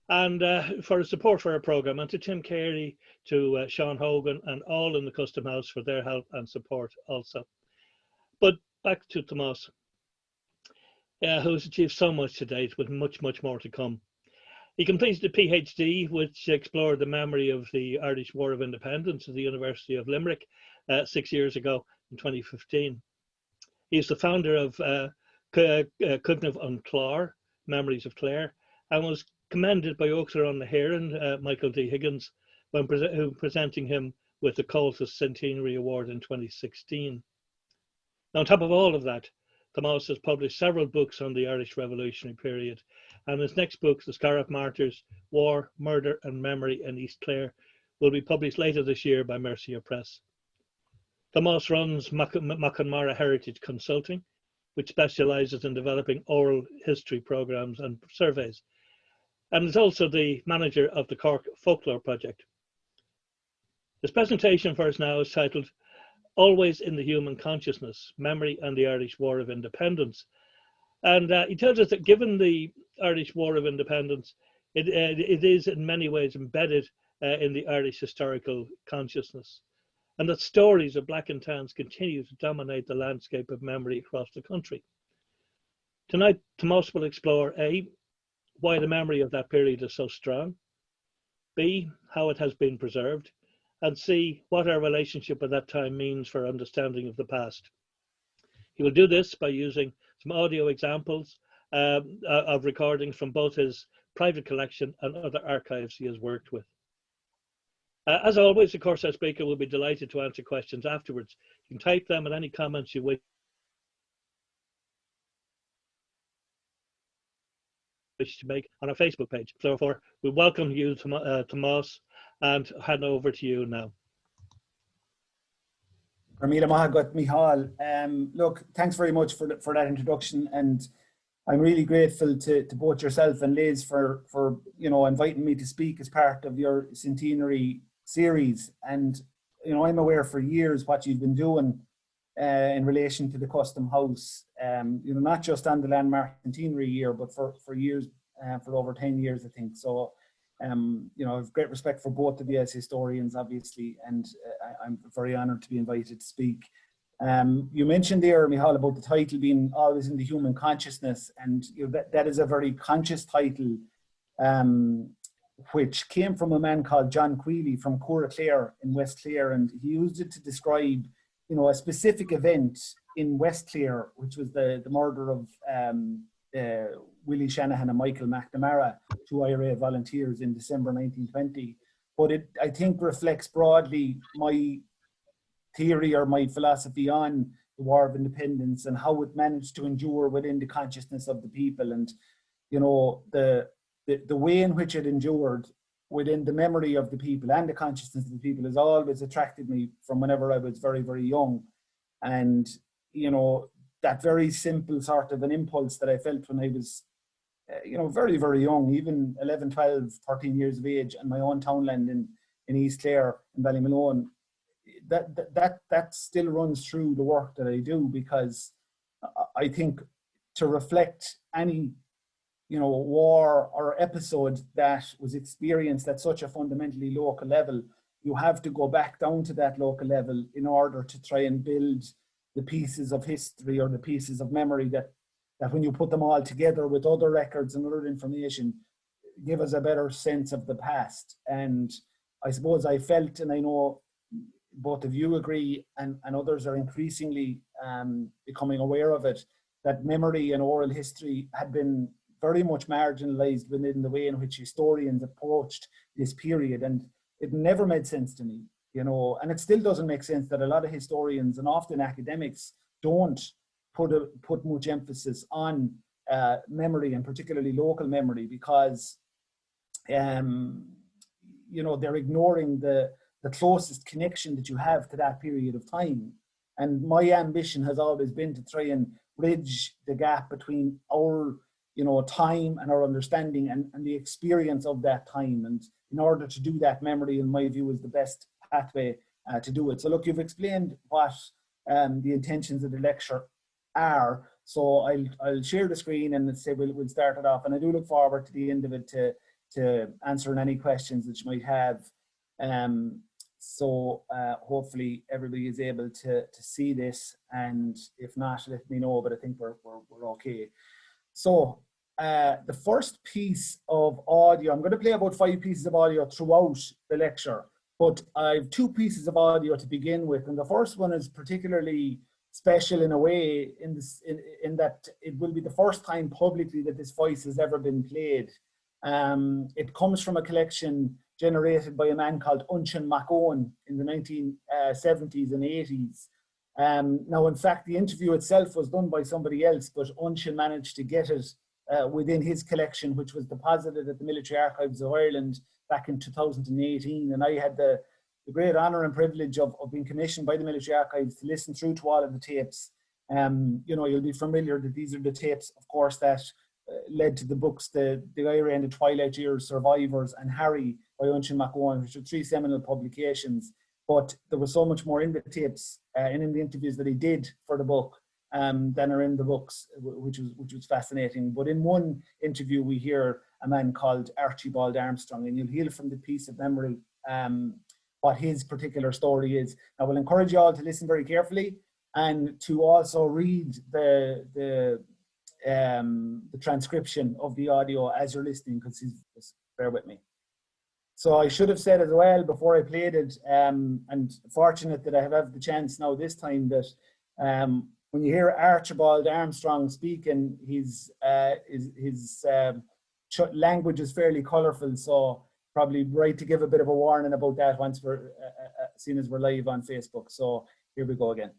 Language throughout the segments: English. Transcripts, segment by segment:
and for his support for our programme, and to Tim Carey, to Sean Hogan, and all in the Custom House for their help and support also. But back to Tomás, who has achieved so much to date, with much, much more to come. He completed a PhD, which explored the memory of the Irish War of Independence at the University of Limerick 6 years ago in 2015. He is the founder of Cuimhneamh an Chláir, Memories of Clare, and was commended by Uachtarán hÉireann, Michael D. Higgins, when presenting him with the Comhaltas Centenary Award in 2016. Now, on top of all of that, Tomás has published several books on the Irish Revolutionary period, and his next book, The Scariff Martyrs, War, Murder and Memory in East Clare, will be published later this year by Mercier Press. Tomás runs Mac Conmara Heritage Consulting, which specialises in developing oral history programmes and surveys, and is also the manager of the Cork Folklore Project. His presentation for us now is titled Always in the Human Consciousness, Memory and the Irish War of Independence. And he tells us that given the Irish War of Independence, it is in many ways embedded in the Irish historical consciousness, and that stories of blackened towns continue to dominate the landscape of memory across the country. Tonight, Tomás will explore A, why the memory of that period is so strong, B, how it has been preserved, and C, what our relationship with that time means for understanding of the past. He will do this by using some audio examples of recordings from both his private collection and other archives he has worked with. As always, of course, our speaker will be delighted to answer questions afterwards. You can type them and any comments you wish to make on our Facebook page. So therefore, we welcome you, Tomás, and hand over to you now. Look, thanks very much for that introduction, and I'm really grateful to both yourself and Liz for inviting me to speak as part of your centenary series. And I'm aware for years what you've been doing in relation to the Custom House, not just on the landmark centenary year, but for years, for over 10 years, I think. So, I have great respect for both of you as historians, obviously, and I'm very honoured to be invited to speak. You mentioned there, Michal, about the title being Always in the Human Consciousness, and that is a very conscious title, which came from a man called John Quealy from County Clare in West Clare, and he used it to describe, a specific event in West Clare, which was the murder of Willie Shanahan and Michael Mac Conmara, two IRA volunteers in December 1920. But it, I think, reflects broadly my theory or my philosophy on the War of Independence and how it managed to endure within the consciousness of the people. And, the way in which it endured within the memory of the people and the consciousness of the people has always attracted me from whenever I was very, very young. And, that very simple sort of an impulse that I felt when I was, very, very young, even 11, 12, 13 years of age, and my own townland in East Clare, in Ballymalone, that still runs through the work that I do, because I think to reflect any, war or episode that was experienced at such a fundamentally local level, you have to go back down to that local level in order to try and build the pieces of history or the pieces of memory that when you put them all together with other records and other information, give us a better sense of the past. And I suppose I felt, and I know both of you agree, and others are increasingly becoming aware of it, that memory and oral history had been very much marginalized within the way in which historians approached this period. And it never made sense to me, and it still doesn't make sense that a lot of historians and often academics don't put much emphasis on memory, and particularly local memory, because they're ignoring the closest connection that you have to that period of time. And my ambition has always been to try and bridge the gap between our time and our understanding and the experience of that time. And in order to do that, memory, in my view, is the best pathway to do it. So look, you've explained what the intentions of the lecture are. So I'll share the screen and say we'll start it off. And I do look forward to the end of it to answering any questions that you might have. So hopefully everybody is able to see this, and if not, let me know, but I think we're okay. So the first piece of audio, I'm going to play about 5 pieces of audio throughout the lecture, but I have 2 pieces of audio to begin with, and the first one is particularly special in a way in that it will be the first time publicly that this voice has ever been played. It comes from a collection generated by a man called Untitled Chapter in the 1970s and 80s. Now, in fact, the interview itself was done by somebody else, but Untitled managed to get it within his collection, which was deposited at the Military Archives of Ireland back in 2018. And I had the great honour and privilege of being commissioned by the Military Archives to listen through to all of the tapes. You know, you'll be familiar that these are the tapes, of course, that led to the books, the hÉireann, the Twilight Years, Survivors, and Harry by Untitled Chapter, which are 3 seminal publications. But there was so much more in the tapes and in the interviews that he did for the book than are in the books, which was fascinating. But in one interview, we hear a man called Archibald Armstrong, and you'll hear from the piece of memory what his particular story is. I will encourage you all to listen very carefully and to also read the transcription of the audio as you're listening, because just bear with me. So I should have said as well before I played it, and fortunate that I have the chance now this time, that when you hear Archibald Armstrong speaking, his language is fairly colourful, so probably right to give a bit of a warning about that once we're seeing as we're live on Facebook. So here we go again.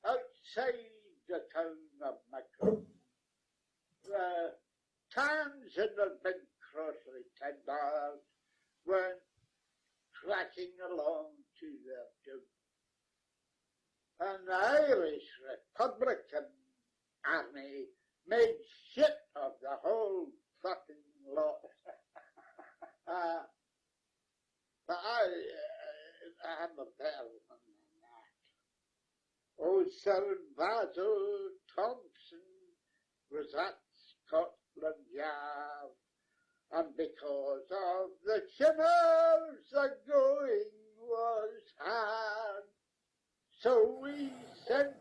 Outside the town of Mac Conmara, the towns in the big grocery tenders went tracking along to their doom. And the Irish Republican Army made shit of the whole fucking lot. But I'm a better one than that. Old Salvato Thompson was at Scotland Yard, and because of the Chennai, the going was hard. So we sent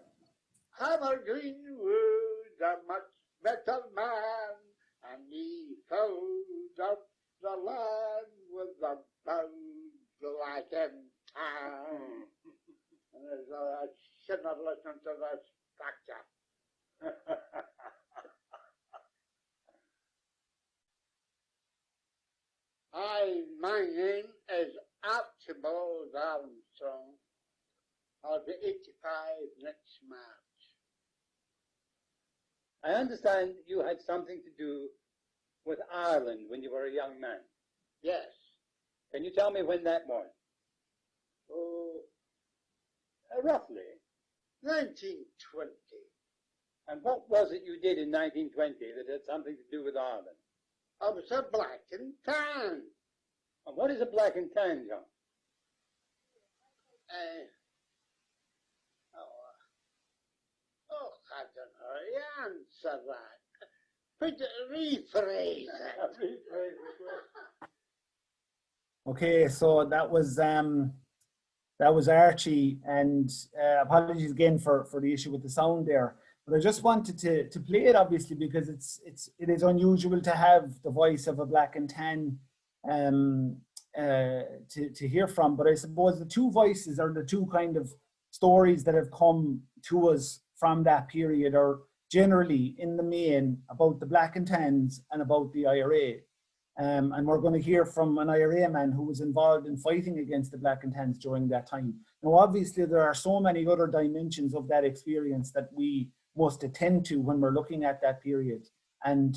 Hammer Greenwood, a much better man, and he filled up the land with the bows like in town. And I shouldn't have listened to this structure. Hi, my name is Archibald Armstrong. I'll be 85 next March. I understand you had something to do with Ireland when you were a young man. Yes. Can you tell me when that was? Oh, Roughly. 1920. And what was it you did in 1920 that had something to do with Ireland? I was a black and tan. And what is a black and tan, John? I don't know. You answer that. But rephrase it. Okay, so that was Archie, and apologies again for the issue with the sound there. But I just wanted to play it, obviously, because it is unusual to have the voice of a black and tan to hear from. But I suppose the 2 voices are the 2 kind of stories that have come to us from that period are generally, in the main, about the black and tans and about the IRA. And we're going to hear from an IRA man who was involved in fighting against the black and tans during that time. Now, obviously, there are so many other dimensions of that experience that we must attend to when we're looking at that period. And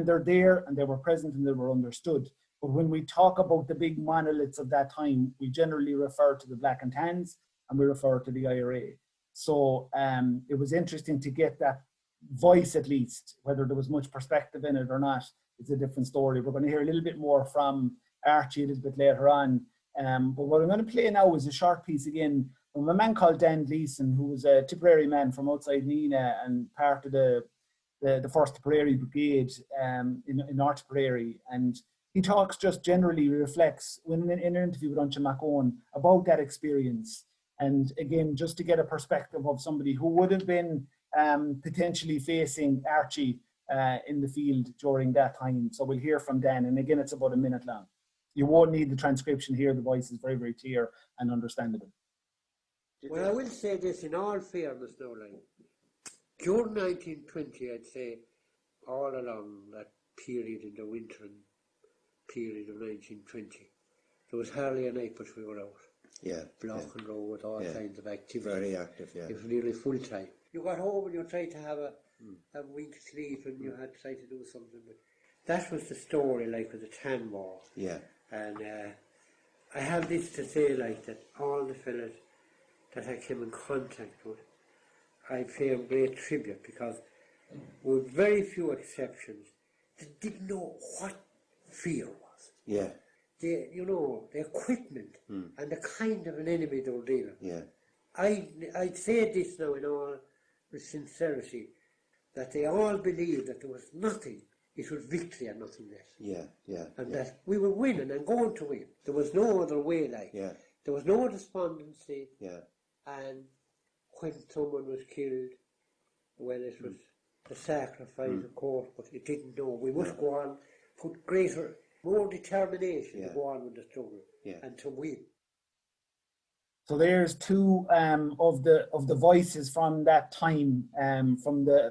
they're there, and they were present, and they were understood. But when we talk about the big monoliths of that time, we generally refer to the Black and Tans, and we refer to the IRA. So it was interesting to get that voice, at least. Whether there was much perspective in it or not, it's a different story. We're going to hear a little bit more from Archie a little bit later on. But what I'm going to play now is a short piece again from a man called Dan Leeson, who was a Tipperary man from outside Nina and part of the 1st Tipperary Brigade in North Tipperary. And he talks, just generally reflects in an interview with Untitled Chapter about that experience. And again, just to get a perspective of somebody who would have been potentially facing Archie in the field during that time. So we'll hear from Dan, and again, it's about a minute long. You won't need the transcription here. The voice is very, very clear and understandable. Well, I will say this in all fairness now, like, during 1920, I'd say, all along that period in the winter period of 1920, there was hardly a night but we were out. Yeah. Block and row with all kinds of activity. Very active, yeah. It was nearly full time. You got home and you tried to have a week's sleep, and you had tried to do something. But that was the story, like, with the Tan War. Yeah. And I have this to say, like, that all the fellas that I came in contact with, I pay them great tribute, because with very few exceptions, they didn't know what fear was. Yeah. The equipment and the kind of an enemy they were dealing. Yeah. I'd say this now in all sincerity, that they all believed that there was nothing, it was victory and nothing less. Yeah, yeah. And that we were winning and going to win. There was no other way, like. Yeah. There was no despondency. Yeah. And when someone was killed, well, it was a sacrifice, of course, but it didn't know. We must go on, put more determination to go on with the struggle and to win. So there's two of the voices from that time, from a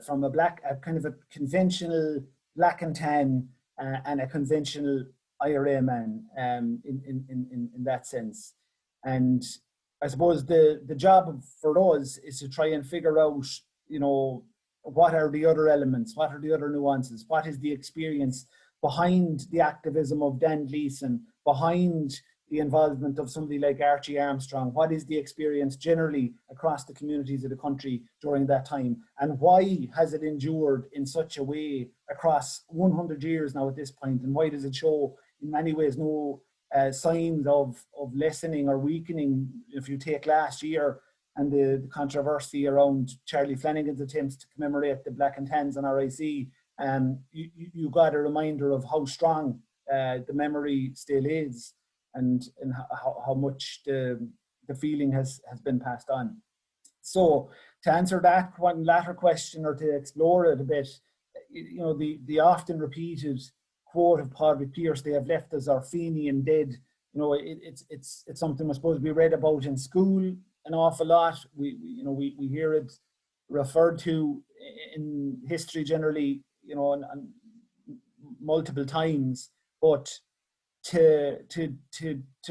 kind of a conventional Black and Tan and a conventional IRA man in that sense. And I suppose the job for us is to try and figure out, what are the other elements, what are the other nuances, what is the experience behind the activism of Dan Leeson, behind the involvement of somebody like Archie Armstrong, what is the experience generally across the communities of the country during that time, and why has it endured in such a way across 100 years now at this point, and why does it show in many ways no signs of lessening or weakening? If you take last year and the controversy around Charlie Flanagan's attempts to commemorate the Black and Tans on RIC, you got a reminder of how strong the memory still is, and how much the feeling has been passed on. So to answer that one latter question, or to explore it a bit, the often repeated quote of Padraig Pearse, "They have left us our Fenian dead." It's something I suppose we read about in school an awful lot. We hear it referred to in history generally, and multiple times. But to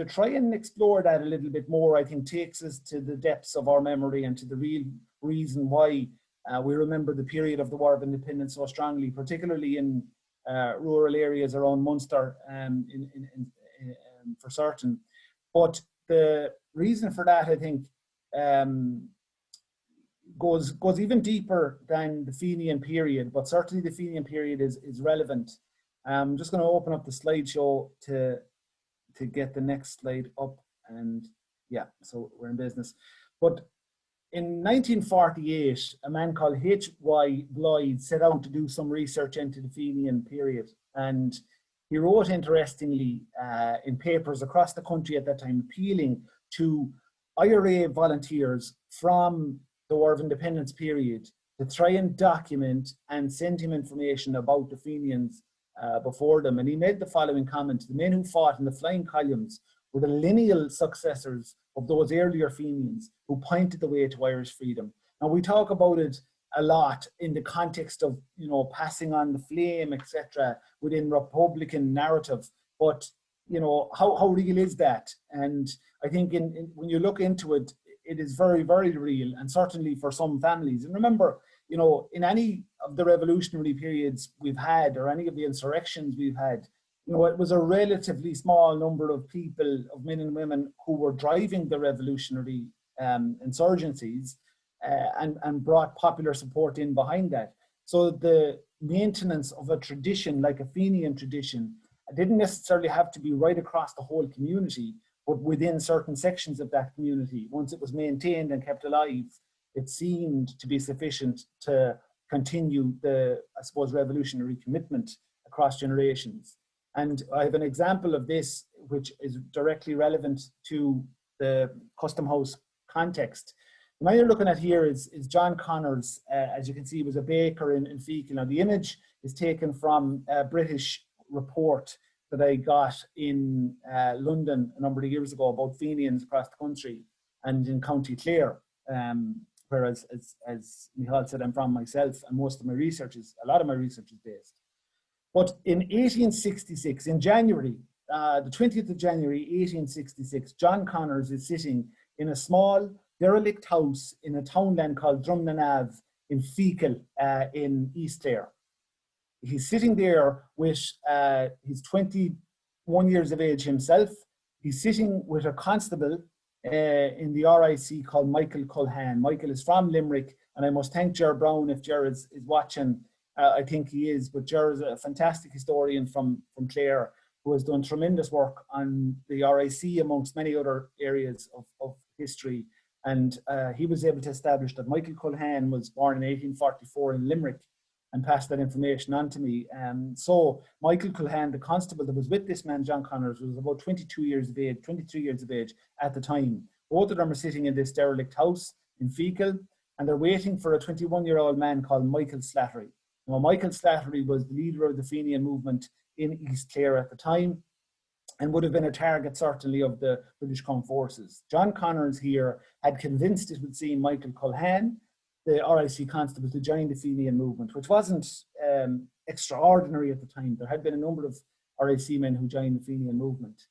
try and explore that a little bit more, I think takes us to the depths of our memory and to the real reason why we remember the period of the War of Independence so strongly, particularly in rural areas around Munster, for certain. But the reason for that, I think, goes even deeper than the Fenian period, but certainly the Fenian period is relevant. I'm just going to open up the slideshow to get the next slide up, and yeah, so we're in business. But in 1948, a man called H.Y. Blythe set out to do some research into the Fenian period, and he wrote, interestingly, in papers across the country at that time, appealing to IRA volunteers from the War of Independence period to try and document and send him information about the Fenians before them. And he made the following comment: "The men who fought in the flying columns were the lineal successors of those earlier Fenians who pointed the way to Irish freedom." Now, we talk about it a lot in the context of, passing on the flame, etc., within Republican narrative. But, how real is that? And I think when you look into it, it is very, very real, and certainly for some families. And remember, you know, in any of the revolutionary periods we've had, or any of the insurrections we've had, you know, it was a relatively small number of people, of men and women, who were driving the revolutionary insurgencies and brought popular support in behind that. So the maintenance of a tradition like a Fenian tradition didn't necessarily have to be right across the whole community, but within certain sections of that community. Once it was maintained and kept alive, it seemed to be sufficient to continue the, I suppose, revolutionary commitment across generations. And I have an example of this, which is directly relevant to the Custom House context. The man you're looking at here is John Connors. As you can see, he was a baker in Feakle. Now, the image is taken from a British report that I got in London a number of years ago about Fenians across the country and in County Clare, whereas, as Michal said, I'm from myself, and most of my research is, a lot of my research is based. But in 1866, in January, the 20th of January, 1866, John Connors is sitting in a small derelict house in a townland called Drumnanav in Feakle in East Clare. He's sitting there with, he's 21 years of age himself. He's sitting with a constable in the RIC called Michael Culhane. Michael is from Limerick, and I must thank Ger Brown if Ger is watching. I think he is, but Ger is a fantastic historian from Clare who has done tremendous work on the RIC amongst many other areas of history. And he was able to establish that Michael Culhane was born in 1844 in Limerick and passed that information on to me. So Michael Culhane, the constable that was with this man, John Connors, was about 22 years of age, 23 years of age at the time. Both of them are sitting in this derelict house in Feakle, and they're waiting for a 21-year-old man called Michael Slattery. Now, Michael Slattery was the leader of the Fenian movement in East Clare at the time, and would have been a target certainly of the British Crown forces. John Connors here had convinced, it would seem, Michael Culhane, the RIC constable, to join the Fenian movement, which wasn't extraordinary at the time. There had been a number of RIC men who joined the Fenian movement.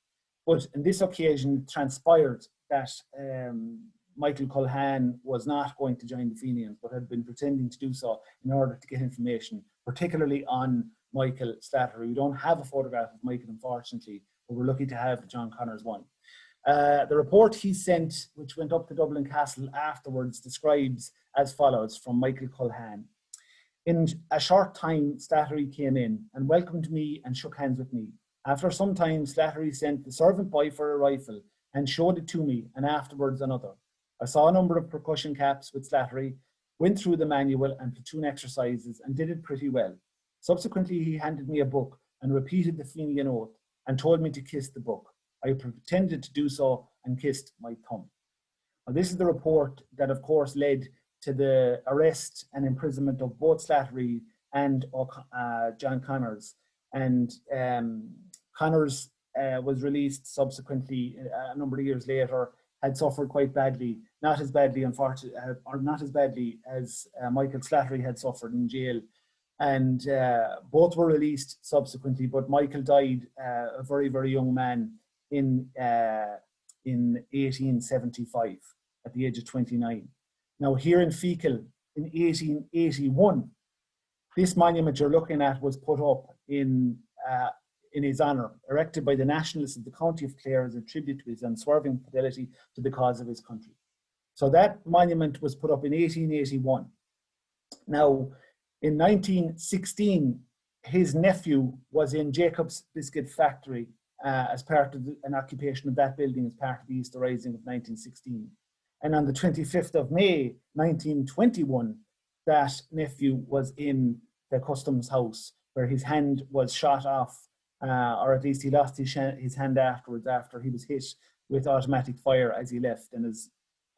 But on this occasion, it transpired that Michael Culhane was not going to join the Fenians, but had been pretending to do so in order to get information, particularly on Michael Slattery. We don't have a photograph of Michael, unfortunately, but we're lucky to have the John Connors one. The report he sent, which went up to Dublin Castle afterwards, describes as follows from Michael Culhane. In a short time, Slattery came in and welcomed me and shook hands with me. After some time, Slattery sent the servant boy for a rifle and showed it to me, and afterwards another. I saw a number of percussion caps with Slattery, went through the manual and platoon exercises, and did it pretty well. Subsequently, he handed me a book and repeated the Fenian oath and told me to kiss the book. I pretended to do so and kissed my thumb. Now, this is the report that, of course, led to the arrest and imprisonment of both Slattery and John Connors. And Connors was released subsequently a number of years later, had suffered quite badly, not as badly, unfortunately, or not as badly as Michael Slattery had suffered in jail. And both were released subsequently, but Michael died a very, very young man in 1875 at the age of 29. Now, here in Feakle in 1881, this monument you're looking at was put up in his honour, erected by the nationalists of the County of Clare as a tribute to his unswerving fidelity to the cause of his country. So that monument was put up in 1881. Now, in 1916, his nephew was in Jacob's Biscuit Factory as part of an occupation of that building as part of the Easter Rising of 1916. And on the 25th of May, 1921, that nephew was in the customs house where his hand was shot off, or at least he lost his hand afterwards, after he was hit with automatic fire as he left. And as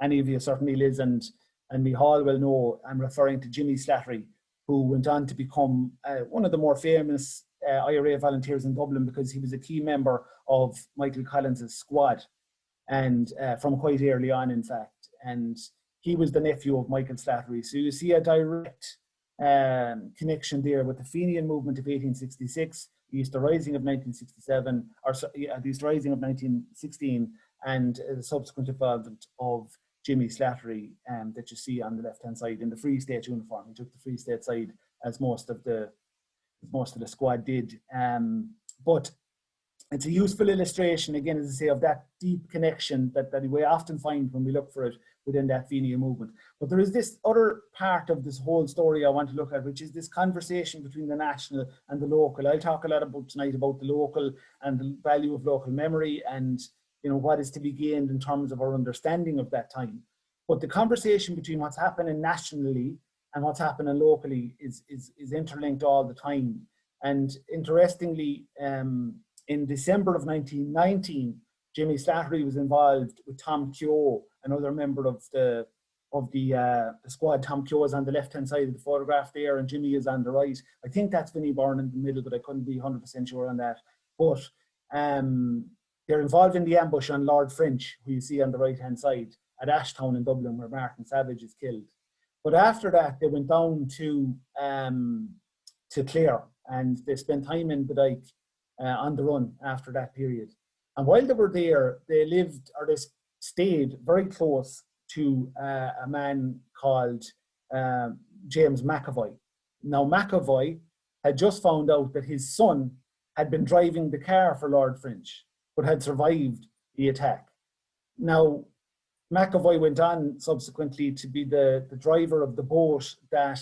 any of you, certainly Liz and Michal will know, I'm referring to Jimmy Slattery, who went on to become one of the more famous IRA volunteers in Dublin, because he was a key member of Michael Collins' squad, and from quite early on, in fact. And he was the nephew of Michael Slattery. So you see a direct connection there with the Fenian movement of 1866, the Easter Rising of 1967, or the Easter Rising of 1916, and the subsequent involvement of Jimmy Slattery that you see on the left-hand side in the Free State uniform. He took the Free State side as most of the squad did. But it's a useful illustration, again, as I say, of that deep connection that we often find when we look for it within that Fenian movement. But there is this other part of this whole story I want to look at, which is this conversation between the national and the local. I'll talk a lot about tonight about the local and the value of local memory and, you know, what is to be gained in terms of our understanding of that time. But the conversation between what's happening nationally and what's happening locally is interlinked all the time. And interestingly, in December of 1919, Jimmy Slattery was involved with Tom Keogh, another member of the squad. Tom Keogh is on the left-hand side of the photograph there, and Jimmy is on the right. I think that's Vinnie Byrne in the middle, but I couldn't be 100% sure on that. But they're involved in the ambush on Lord French, who you see on the right-hand side, at Ashtown in Dublin, where Martin Savage is killed. But after that, they went down to Clare, and they spent time in Bodyke on the run after that period. And while they were there, they stayed very close to a man called James McAvoy. Now, McAvoy had just found out that his son had been driving the car for Lord French, but had survived the attack. Now, McAvoy went on subsequently to be the driver of the boat that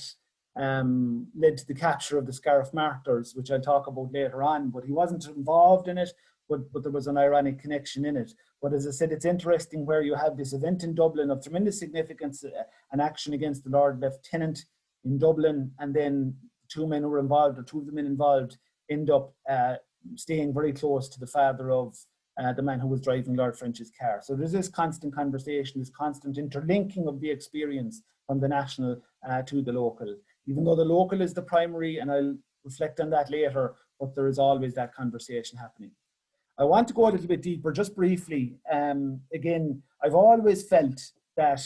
led to the capture of the Scariff Martyrs, which I'll talk about later on, but he wasn't involved in it, but there was an ironic connection in it. But as I said, it's interesting where you have this event in Dublin of tremendous significance, an action against the Lord Lieutenant in Dublin, and then two of the men involved end up staying very close to the father of the man who was driving Lord French's car. So there's this constant conversation, this constant interlinking of the experience from the national to the local. Even though the local is the primary, and I'll reflect on that later, but there is always that conversation happening. I want to go a little bit deeper, just briefly. Again, I've always felt that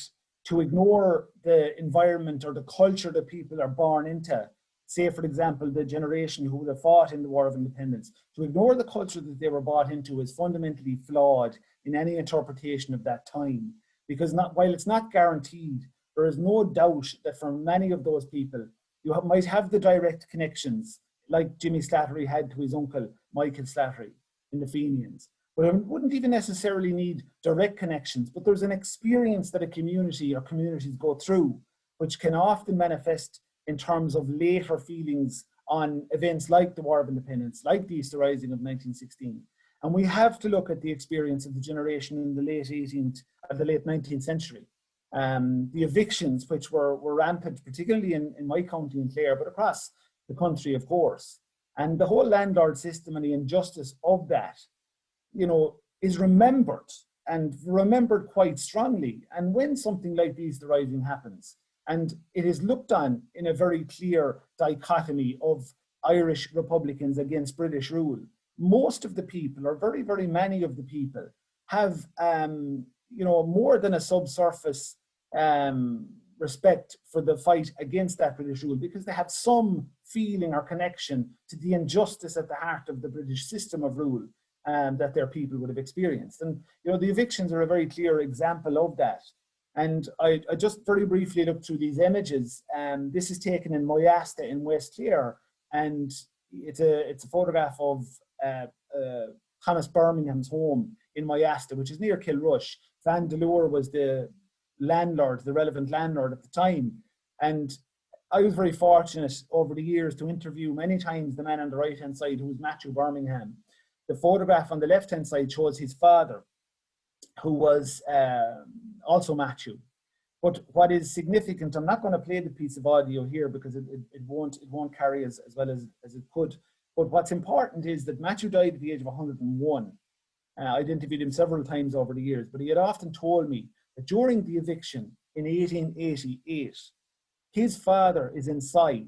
to ignore the environment or the culture that people are born into, say, for example, the generation who would have fought in the War of Independence, to ignore the culture that they were brought into is fundamentally flawed in any interpretation of that time. Because while it's not guaranteed, there is no doubt that for many of those people, you might have the direct connections, like Jimmy Slattery had to his uncle, Michael Slattery, in the Fenians. But it wouldn't even necessarily need direct connections, but there's an experience that a community or communities go through, which can often manifest in terms of later feelings on events like the War of Independence, like the Easter Rising of 1916. And we have to look at the experience of the generation in the late 19th century. The evictions, which were rampant, particularly in my county in Clare, but across the country, of course. And the whole landlord system and the injustice of that, you know, is remembered, and remembered quite strongly. And when something like the Easter Rising happens, and it is looked on in a very clear dichotomy of Irish Republicans against British rule, most of the people, or very, very many of the people, have you know, more than a subsurface respect for the fight against that British rule, because they have some feeling or connection to the injustice at the heart of the British system of rule that their people would have experienced. And, you know, the evictions are a very clear example of that. And I just very briefly looked through these images. This is taken in Moyasta in West Clare, and it's a photograph of Thomas Birmingham's home in Moyasta, which is near Kilrush. Van Delure was the landlord, the relevant landlord at the time. And I was very fortunate over the years to interview many times the man on the right-hand side, who was Matthew Birmingham. The photograph on the left-hand side shows his father, who was also Matthew. But what is significant, I'm not going to play the piece of audio here because it won't carry as well as it could. But what's important is that Matthew died at the age of 101. I'd interviewed him several times over the years, but he had often told me that during the eviction in 1888, his father is inside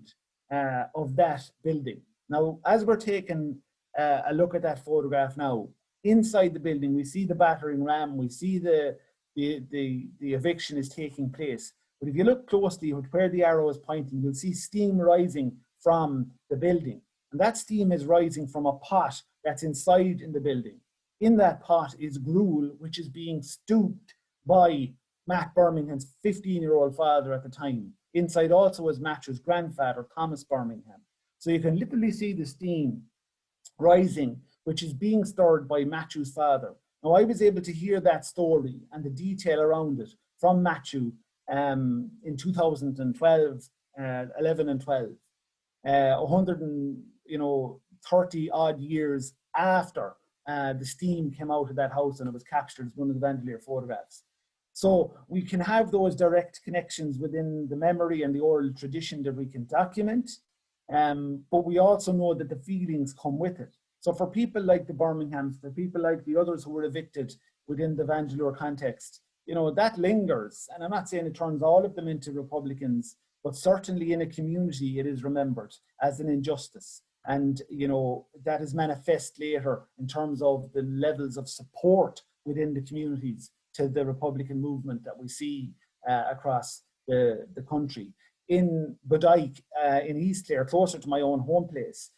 of that building. Now, as we're taking a look at that photograph now, inside the building, we see the battering ram, we see the eviction is taking place. But if you look closely at where the arrow is pointing, you'll see steam rising from the building. And that steam is rising from a pot that's inside in the building. In that pot is gruel, which is being stooped by Matt Birmingham's 15-year-old father at the time. Inside also was Matthew's grandfather, Thomas Birmingham. So you can literally see the steam rising, which is being stirred by Matthew's father. Now, I was able to hear that story and the detail around it from Matthew in 2012, 11 and 12, 130 odd years after the steam came out of that house and it was captured as one of the Vandeleur photographs. So we can have those direct connections within the memory and the oral tradition that we can document, but we also know that the feelings come with it. So for people like the Birminghams, for people like the others who were evicted within the Vandeleur context, that lingers. And I'm not saying it turns all of them into Republicans, but certainly in a community it is remembered as an injustice. And, that is manifest later in terms of the levels of support within the communities to the Republican movement that we see across the country. In Bodyke, in East Clare, closer to my own home place,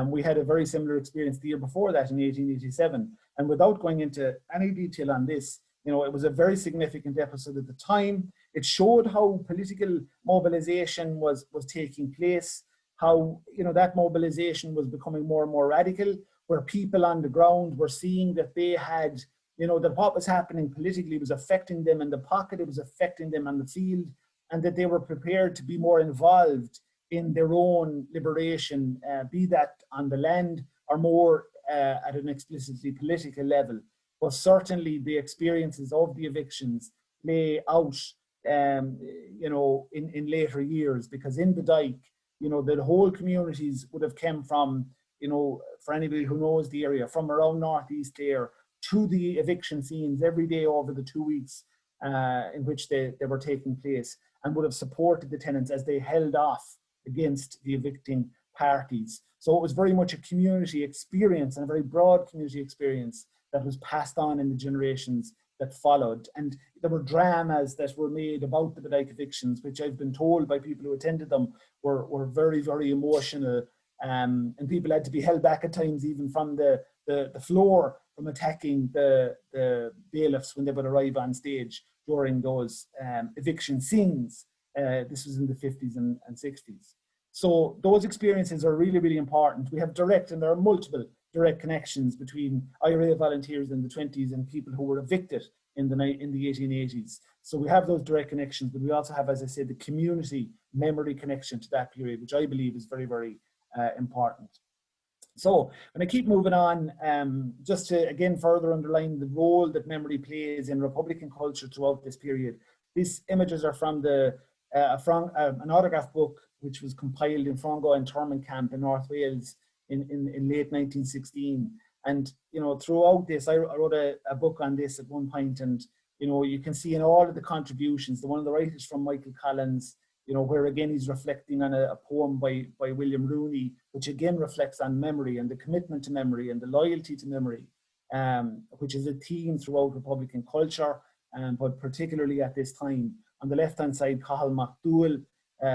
we had a very similar experience the year before that in 1887. And without going into any detail on this, it was a very significant episode at the time. It showed how political mobilization was taking place, how that mobilization was becoming more and more radical, where people on the ground were seeing that they had, that what was happening politically was affecting them in the pocket, it was affecting them on the field, and that they were prepared to be more involved in their own liberation, be that on the land or more at an explicitly political level. But certainly the experiences of the evictions play out, in later years, because in the Dyke, the whole communities would have come from, for anybody who knows the area, from around Northeast Clare to the eviction scenes every day over the 2 weeks in which they were taking place, and would have supported the tenants as they held off against the evicting parties. So it was very much a community experience, and a very broad community experience that was passed on in the generations that followed. And there were dramas that were made about the Bodyke evictions, which I've been told by people who attended them were very, very emotional. And people had to be held back at times even from the floor from attacking the bailiffs when they would arrive on stage during those eviction scenes. This was in the 50s and 60s. So those experiences are really, really important. We have direct, and there are multiple direct connections between IRA volunteers in the 20s and people who were evicted in the 1880s. So we have those direct connections, but we also have, as I said, the community memory connection to that period, which I believe is very, very important. So when I keep moving on, just to again further underline the role that memory plays in Republican culture throughout this period, these images are from an autograph book which was compiled in Frongo internment camp in North Wales in late 1916. And throughout this, I wrote a book on this at one point, and you can see in all of the contributions, the one on the right is from Michael Collins, where again he's reflecting on a poem by William Rooney, which again reflects on memory and the commitment to memory and the loyalty to memory, which is a theme throughout Republican culture, but particularly at this time. On the left-hand side, Cathal MacDougall,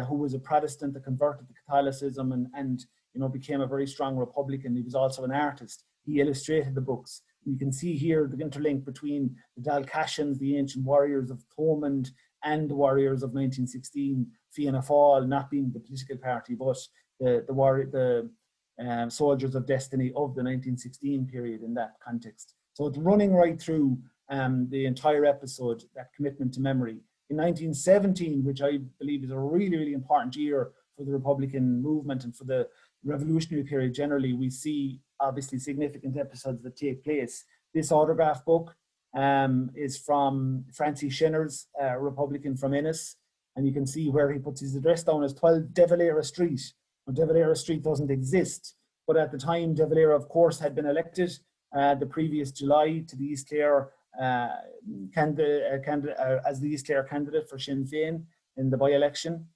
who was a Protestant that converted to Catholicism and became a very strong Republican. He was also an artist. He illustrated the books. You can see here the interlink between the Dalcassians, the ancient warriors of Thomond, and the warriors of 1916, Fianna Fáil not being the political party, but the soldiers of destiny of the 1916 period in that context. So it's running right through the entire episode, that commitment to memory. In 1917, which I believe is a really, really important year for the Republican movement and for the revolutionary period generally, we see obviously significant episodes that take place. This autograph book is from Francis Shenner's, Republican from Ennis, and you can see where he puts his address down as 12 De Valera Street. Now, De Valera Street doesn't exist, but at the time De Valera, of course, had been elected the previous July to the East Clare as the East Clare candidate for Sinn Féin in the by-election.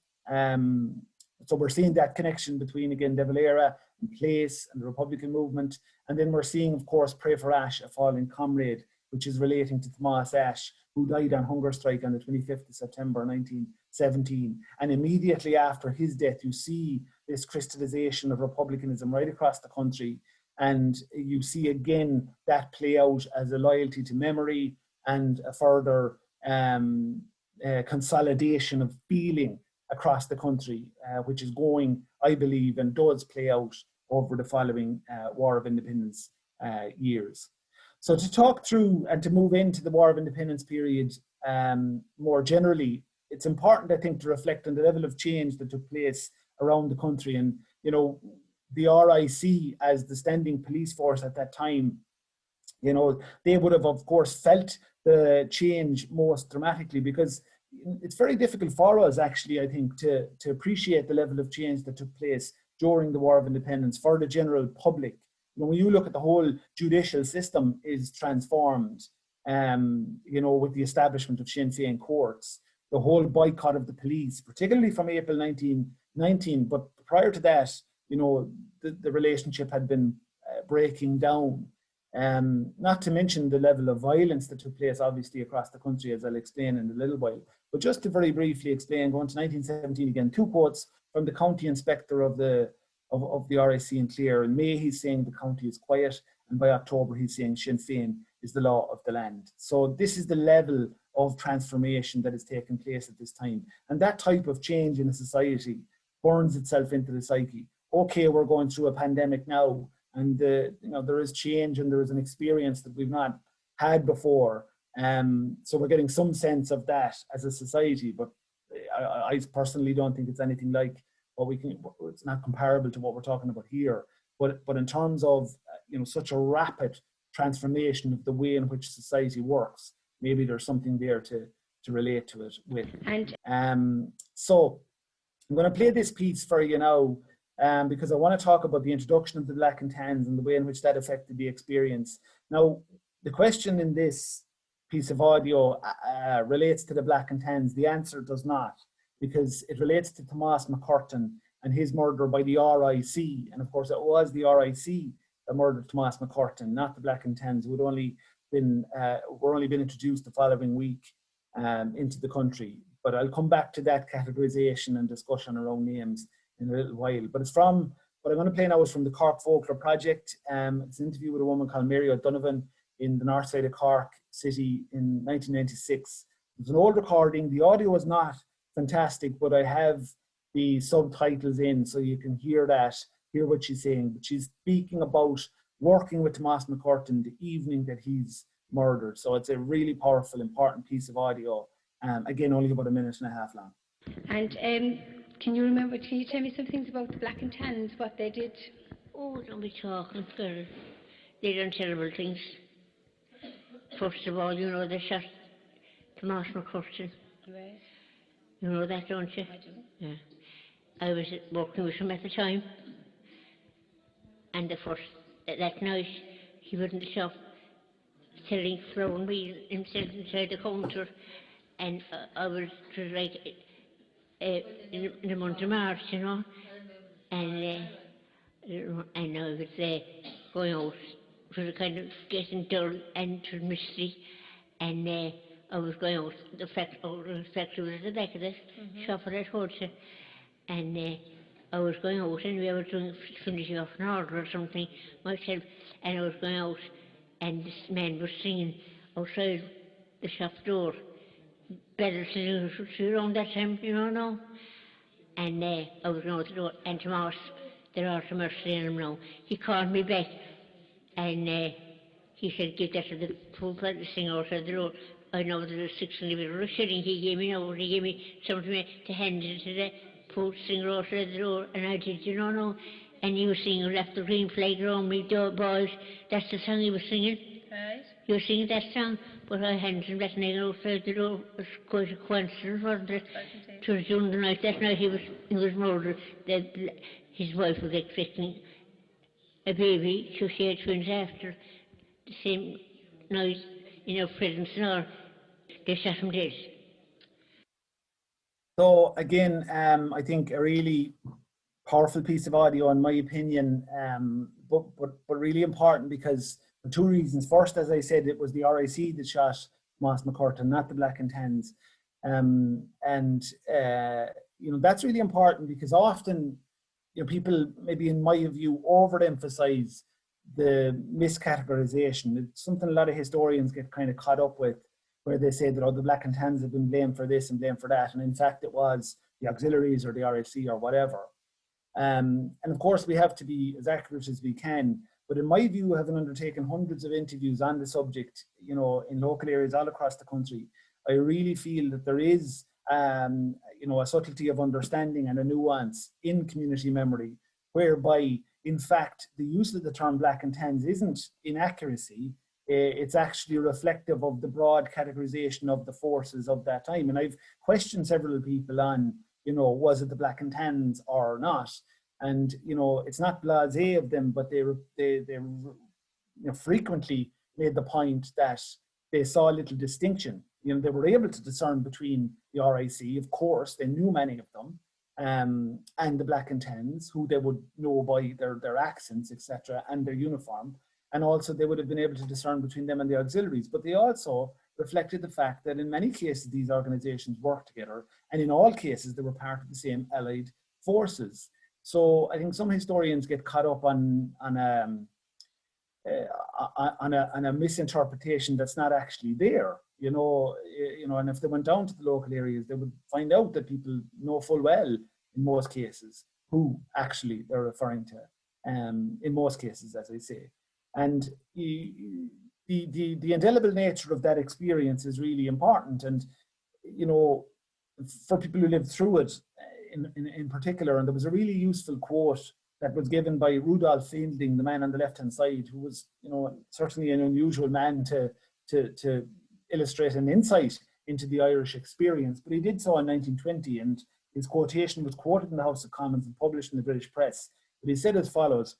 So we're seeing that connection between, again, De Valera and place and the Republican movement. And then we're seeing, of course, Pray for Ash, a fallen comrade, which is relating to Tomás Ash, who died on hunger strike on the 25th of September 1917. And immediately after his death, you see this crystallization of republicanism right across the country. And you see again that play out as a loyalty to memory and a further consolidation of feeling across the country, which is going, I believe, and does play out over the following War of Independence years. So to talk through and to move into the War of Independence period more generally, it's important, I think, to reflect on the level of change that took place around the country. And, you know, the RIC as the standing police force at that time, you know, they would have, of course, felt the change most dramatically, because it's very difficult for us, actually, I think, to appreciate the level of change that took place during the War of Independence for the general public. You know, when you look at the whole judicial system is transformed, you know, with the establishment of Sinn Féin courts, the whole boycott of the police, particularly from April 1919, but prior to that, you know, the relationship had been breaking down. Not to mention the level of violence that took place, obviously, across the country, as I'll explain in a little while. But just to very briefly explain, going to 1917 again, 2 quotes from the county inspector of the RIC in Clare. In May, he's saying the county is quiet, and by October, he's saying Sinn Féin is the law of the land. So this is the level of transformation that is taking place at this time. And that type of change in a society burns itself into the psyche. Okay, we're going through a pandemic now, and you know, there is change and there is an experience that we've not had before. So we're getting some sense of that as a society, but I personally don't think it's anything like what it's not comparable to what we're talking about here. But in terms of, you know, such a rapid transformation of the way in which society works, maybe there's something there to relate to it with. And so I'm going to play this piece for you now, because I want to talk about the introduction of the Black and Tans and the way in which that affected the experience. Now, the question in this piece of audio relates to the Black and Tans. The answer does not, because it relates to Tomás Mac Conmara and his murder by the RIC. And of course, it was the RIC that murdered Tomás Mac Conmara, not the Black and Tans, who had were only been introduced the following week into the country. But I'll come back to that categorization and discussion around names in a little while. But it's from, what I'm going to play now is from the Cork Folklore Project. It's an interview with a woman called Mary O'Donovan in the north side of Cork City in 1996. It's an old recording. The audio is not fantastic, but I have the subtitles in so you can hear what she's saying. But she's speaking about working with Tomás Mac Conmara the evening that he's murdered. So it's a really powerful, important piece of audio. Again, only about 1.5 minutes long. And can you tell me some things about the Black and Tans, what they did? Oh, don't be talking, girl. They done terrible things. First of all, you know, they shot Tomás Mac Conmara. Right. You know that, don't you? I do. Yeah. I was working with him at the time. And that night, he was in the shop selling flour and meal himself inside the counter. And I was like in the month of March, you know. And I was going out. It was kind of getting dull and it was misty. And I was going out. The factory was at the back of the shop that I told you. And I was going out anyway. I was finishing off an order or something myself. And I was going out. And this man was singing outside the shop door. Better to do around that time, you know, now. And I was going out the door, and Tomás, there are some mercy in him now. He called me back, and he said, give that to the poor fellow sing outside the door. I know there was 6 or a shilling he gave me now, he gave me something to hand it to the poor singer outside the door, and I did, you know, now. And he was singing, left the green flag around me, boys. That's the song he was singing. Right. He was singing that song, but I handed him that nigger outside the door. It was quite a coincidence, wasn't it? It was during the night. That night he was murdered. His wife was expecting a baby, so she had twins after. The same night, in our presence and all, they shot him dead. So again, I think a really powerful piece of audio, in my opinion, but really important because for 2 reasons. First, as I said, it was the RIC that shot Tomás Mac Conmara, not the Black and Tans. You know, that's really important because often, you know, people maybe in my view overemphasize the miscategorization. It's something a lot of historians get kind of caught up with, where they say that, oh, the Black and Tans have been blamed for this and blamed for that. And in fact, it was the auxiliaries or the RAC or whatever. And of course, we have to be as accurate as we can. But in my view, having undertaken hundreds of interviews on the subject, you know, in local areas all across the country, I really feel that there is, you know, a subtlety of understanding and a nuance in community memory, whereby, in fact, the use of the term Black and Tans isn't inaccuracy. It's actually reflective of the broad categorization of the forces of that time. And I've questioned several people on, you know, was it the Black and Tans or not? And, you know, it's not blasé of them, but they you know, frequently made the point that they saw little distinction. You know, they were able to discern between the RIC, of course, they knew many of them, and the Black and Tans, who they would know by their accents, etc., and their uniform. And also they would have been able to discern between them and the auxiliaries. But they also reflected the fact that in many cases, these organizations worked together, and in all cases, they were part of the same allied forces. So I think some historians get caught up on a misinterpretation that's not actually there, you know, and if they went down to the local areas, they would find out that people know full well, in most cases, who actually they're referring to, in most cases, as I say. And the indelible nature of that experience is really important. And, you know, for people who lived through it in particular, and there was a really useful quote that was given by Rudolph Fielding, the man on the left-hand side, who was, you know, certainly an unusual man to illustrate an insight into the Irish experience. But he did so in 1920, and his quotation was quoted in the House of Commons and published in the British press. But he said as follows: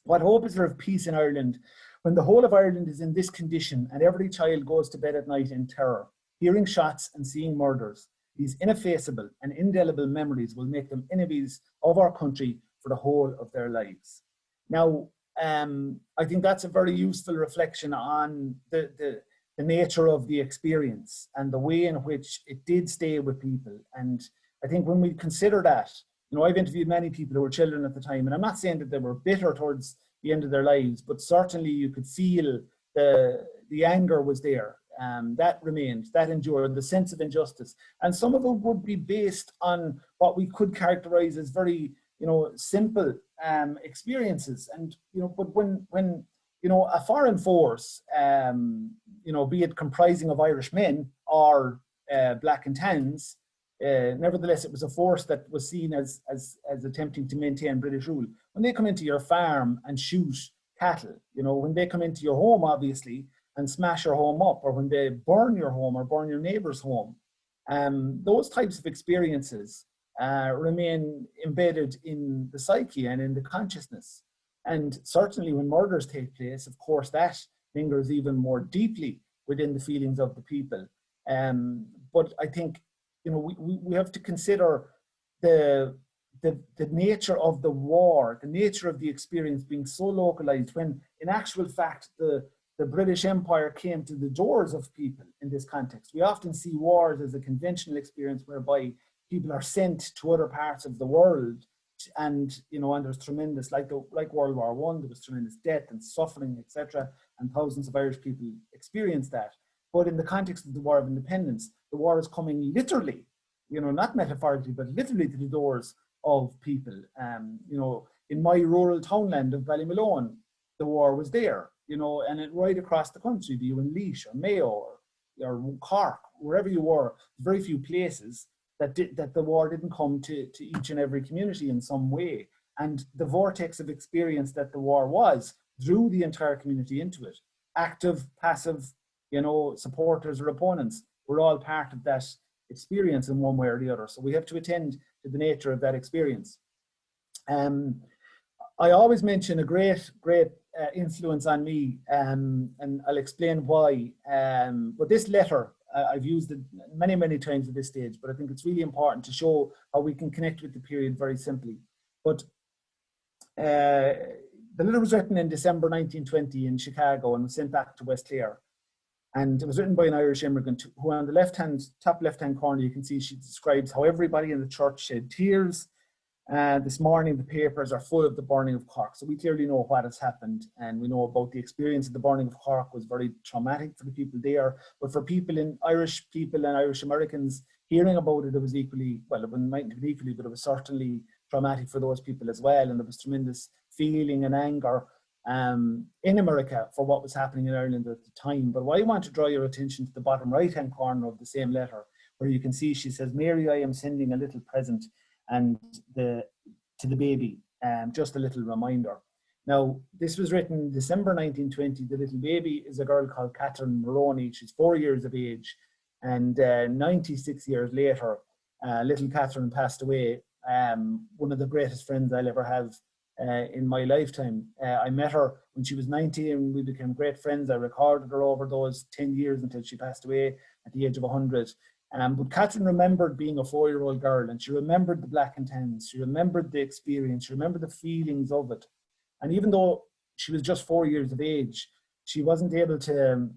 "What hope is there of peace in Ireland when the whole of Ireland is in this condition and every child goes to bed at night in terror, hearing shots and seeing murders? These ineffaceable and indelible memories will make them enemies of our country for the whole of their lives." Now, I think that's a very useful reflection on the nature of the experience and the way in which it did stay with people. And I think when we consider that, you know, I've interviewed many people who were children at the time, and I'm not saying that they were bitter towards the end of their lives, but certainly you could feel the anger was there. That remained, that endured, the sense of injustice. And some of it would be based on what we could characterize as very, you know, simple experiences. And, you know, but when you know, a foreign force, you know, be it comprising of Irish men or Black and Tans, nevertheless, it was a force that was seen as attempting to maintain British rule. When they come into your farm and shoot cattle, you know, when they come into your home, obviously, and smash your home up, or when they burn your home or burn your neighbor's home, those types of experiences remain embedded in the psyche and in the consciousness. And certainly when murders take place, of course, that lingers even more deeply within the feelings of the people. But I think, you know, we have to consider the nature of the war, the nature of the experience being so localized, when in actual fact the British Empire came to the doors of people in this context. We often see wars as a conventional experience whereby people are sent to other parts of the world, and, you know, and there's tremendous, like World War I, there was tremendous death and suffering, etc., and thousands of Irish people experienced that. But in the context of the War of Independence, the war is coming literally, you know, not metaphorically, but literally to the doors of people. You know, in my rural townland of Ballymalone, the war was there, you know, and it right across the country, be you in Laois or Mayo or Cork, wherever you were, very few places that the war didn't come to each and every community in some way. And the vortex of experience that the war was drew the entire community into it. Active, passive, you know, supporters or opponents were all part of that experience in one way or the other. So we have to attend to the nature of that experience. I always mention a great influence on me, and I'll explain why. But this letter, I've used it many, many times at this stage, but I think it's really important to show how we can connect with the period very simply. But the letter was written in December 1920 in Chicago and was sent back to West Clare. And it was written by an Irish immigrant who, on the top left-hand corner, you can see she describes how everybody in the church shed tears. This morning, the papers are full of the burning of Cork. So we clearly know what has happened, and we know about the experience of the burning of Cork was very traumatic for the people there. But for Irish people and Irish Americans, hearing about it, it was equally, well, it mightn't have been equally, but it was certainly traumatic for those people as well. And there was tremendous feeling and anger in America for what was happening in Ireland at the time. But I want to draw your attention to the bottom right-hand corner of the same letter, where you can see she says, "Mary, I am sending a little present and to the baby, just a little reminder." Now, this was written December 1920. The little baby is a girl called Catherine Maroney. She's 4 years of age, and 96 years later, little Catherine passed away. One of the greatest friends I'll ever have in my lifetime. I met her when she was 90 and we became great friends. I recorded her over those 10 years until she passed away at the age of 100. But Catherine remembered being a 4-year-old girl, and she remembered the black and tans. She remembered the experience. She remembered the feelings of it. And even though she was just 4 years of age, she wasn't able to,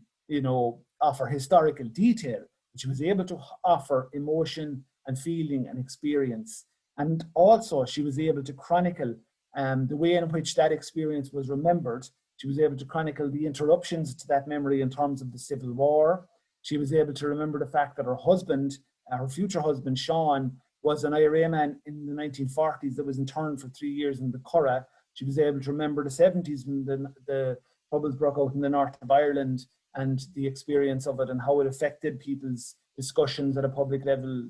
offer historical detail. But she was able to offer emotion and feeling and experience. And also she was able to chronicle the way in which that experience was remembered. She was able to chronicle the interruptions to that memory in terms of the Civil War. She was able to remember the fact that her husband, her future husband, Sean, was an IRA man in the 1940s that was interned for 3 years in the Curragh. She was able to remember the 70s when the troubles broke out in the north of Ireland and the experience of it and how it affected people's discussions at a public level,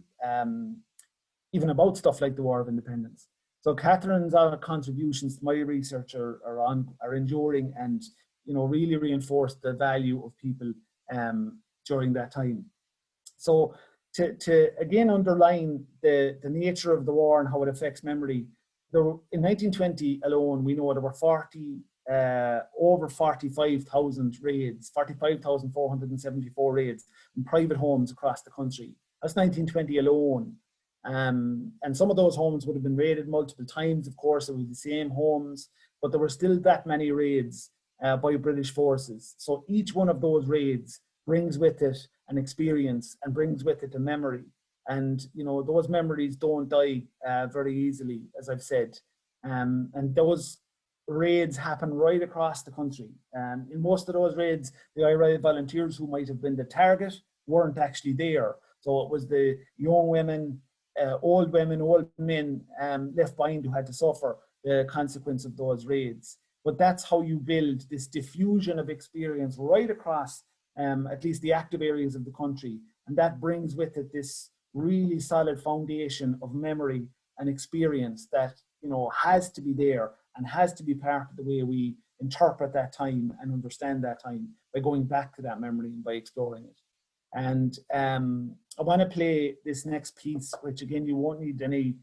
even about stuff like the War of Independence. So Catherine's contributions to my research are enduring and, really reinforce the value of people during that time. So to again underline the nature of the war and how it affects memory, in 1920 alone, we know there were over 45,000 raids, 45,474 raids in private homes across the country. That's 1920 alone. And some of those homes would have been raided multiple times, of course. It was the same homes, but there were still that many raids by British forces. So each one of those raids brings with it an experience and brings with it a memory. And, those memories don't die very easily, as I've said. And those raids happen right across the country. In most of those raids, the IRA volunteers who might have been the target weren't actually there. So it was the young women, old men left behind who had to suffer the consequence of those raids. But that's how you build this diffusion of experience right across at least the active areas of the country. And that brings with it this really solid foundation of memory and experience that, has to be there and has to be part of the way we interpret that time and understand that time by going back to that memory and by exploring it. And I want to play this next piece, which again, you won't need any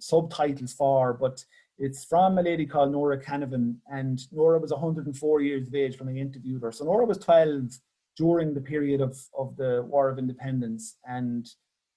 subtitles for, but it's from a lady called Nora Canavan, and Nora was 104 years of age when I interviewed her. So Nora was 12 during the period of the War of Independence, and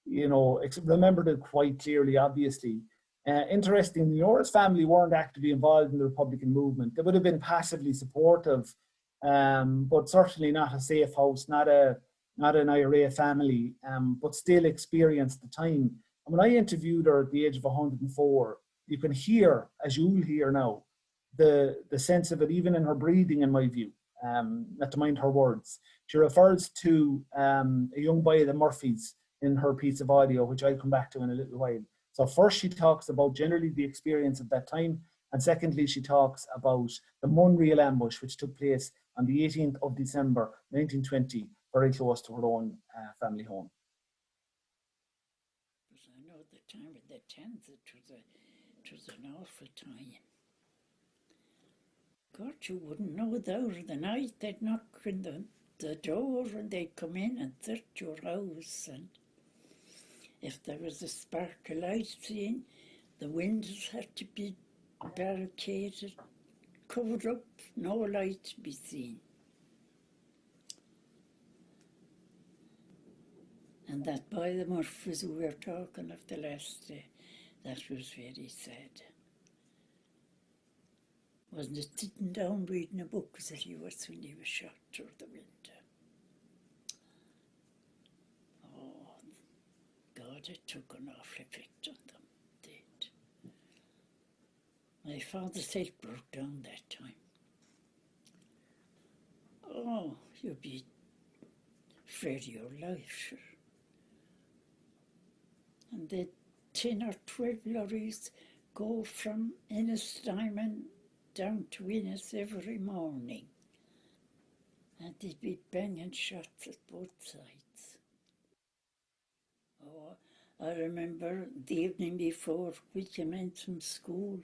remembered it quite clearly, obviously. Interestingly, Nora's family weren't actively involved in the Republican movement. They would have been passively supportive, but certainly not a safe house, not an IRA family, but still experienced the time. And when I interviewed her at the age of 104, you can hear, as you'll hear now, the sense of it even in her breathing, in my view, not to mind her words. She refers to a young boy, the Murphys, in her piece of audio, which I'll come back to in a little while. So first she talks about generally the experience of that time, and secondly she talks about the Munreal ambush, which took place on the 18th of December 1920, very close to her own family home. I know the time of the 10th, it was an awful time. God, you wouldn't know the hour of the night. They'd knock on the door and they'd come in and search your house, and if there was a spark of light seen, the windows had to be barricaded, covered up, no light to be seen. And that boy, the Murphys, who we were talking of the last day, that was very sad. Wasn't it sitting down reading a book that he was when he was shot through the window? Oh, God, it took an awful effect on them, it did. My father's health broke down that time. Oh, you'd be afraid of your life, sure. And the 10 or 12 lorries go from Ennis-Diamond down to Ennis every morning. And they'd be banging shots at both sides. Oh, I remember the evening before we came in from school,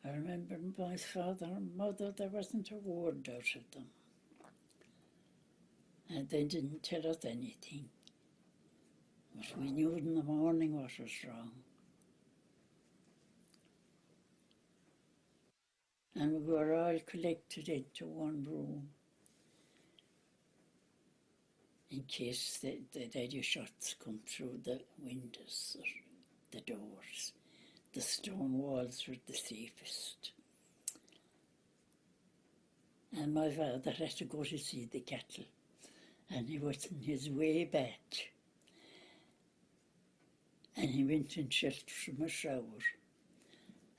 I remember my father and mother, there wasn't a word out of them. And they didn't tell us anything. But we knew in the morning what was wrong. And we were all collected into one room in case they'd any shots come through the windows or the doors. The stone walls were the safest. And my father had to go to see the cattle, and he was on his way back. And he went and sheltered from a shower,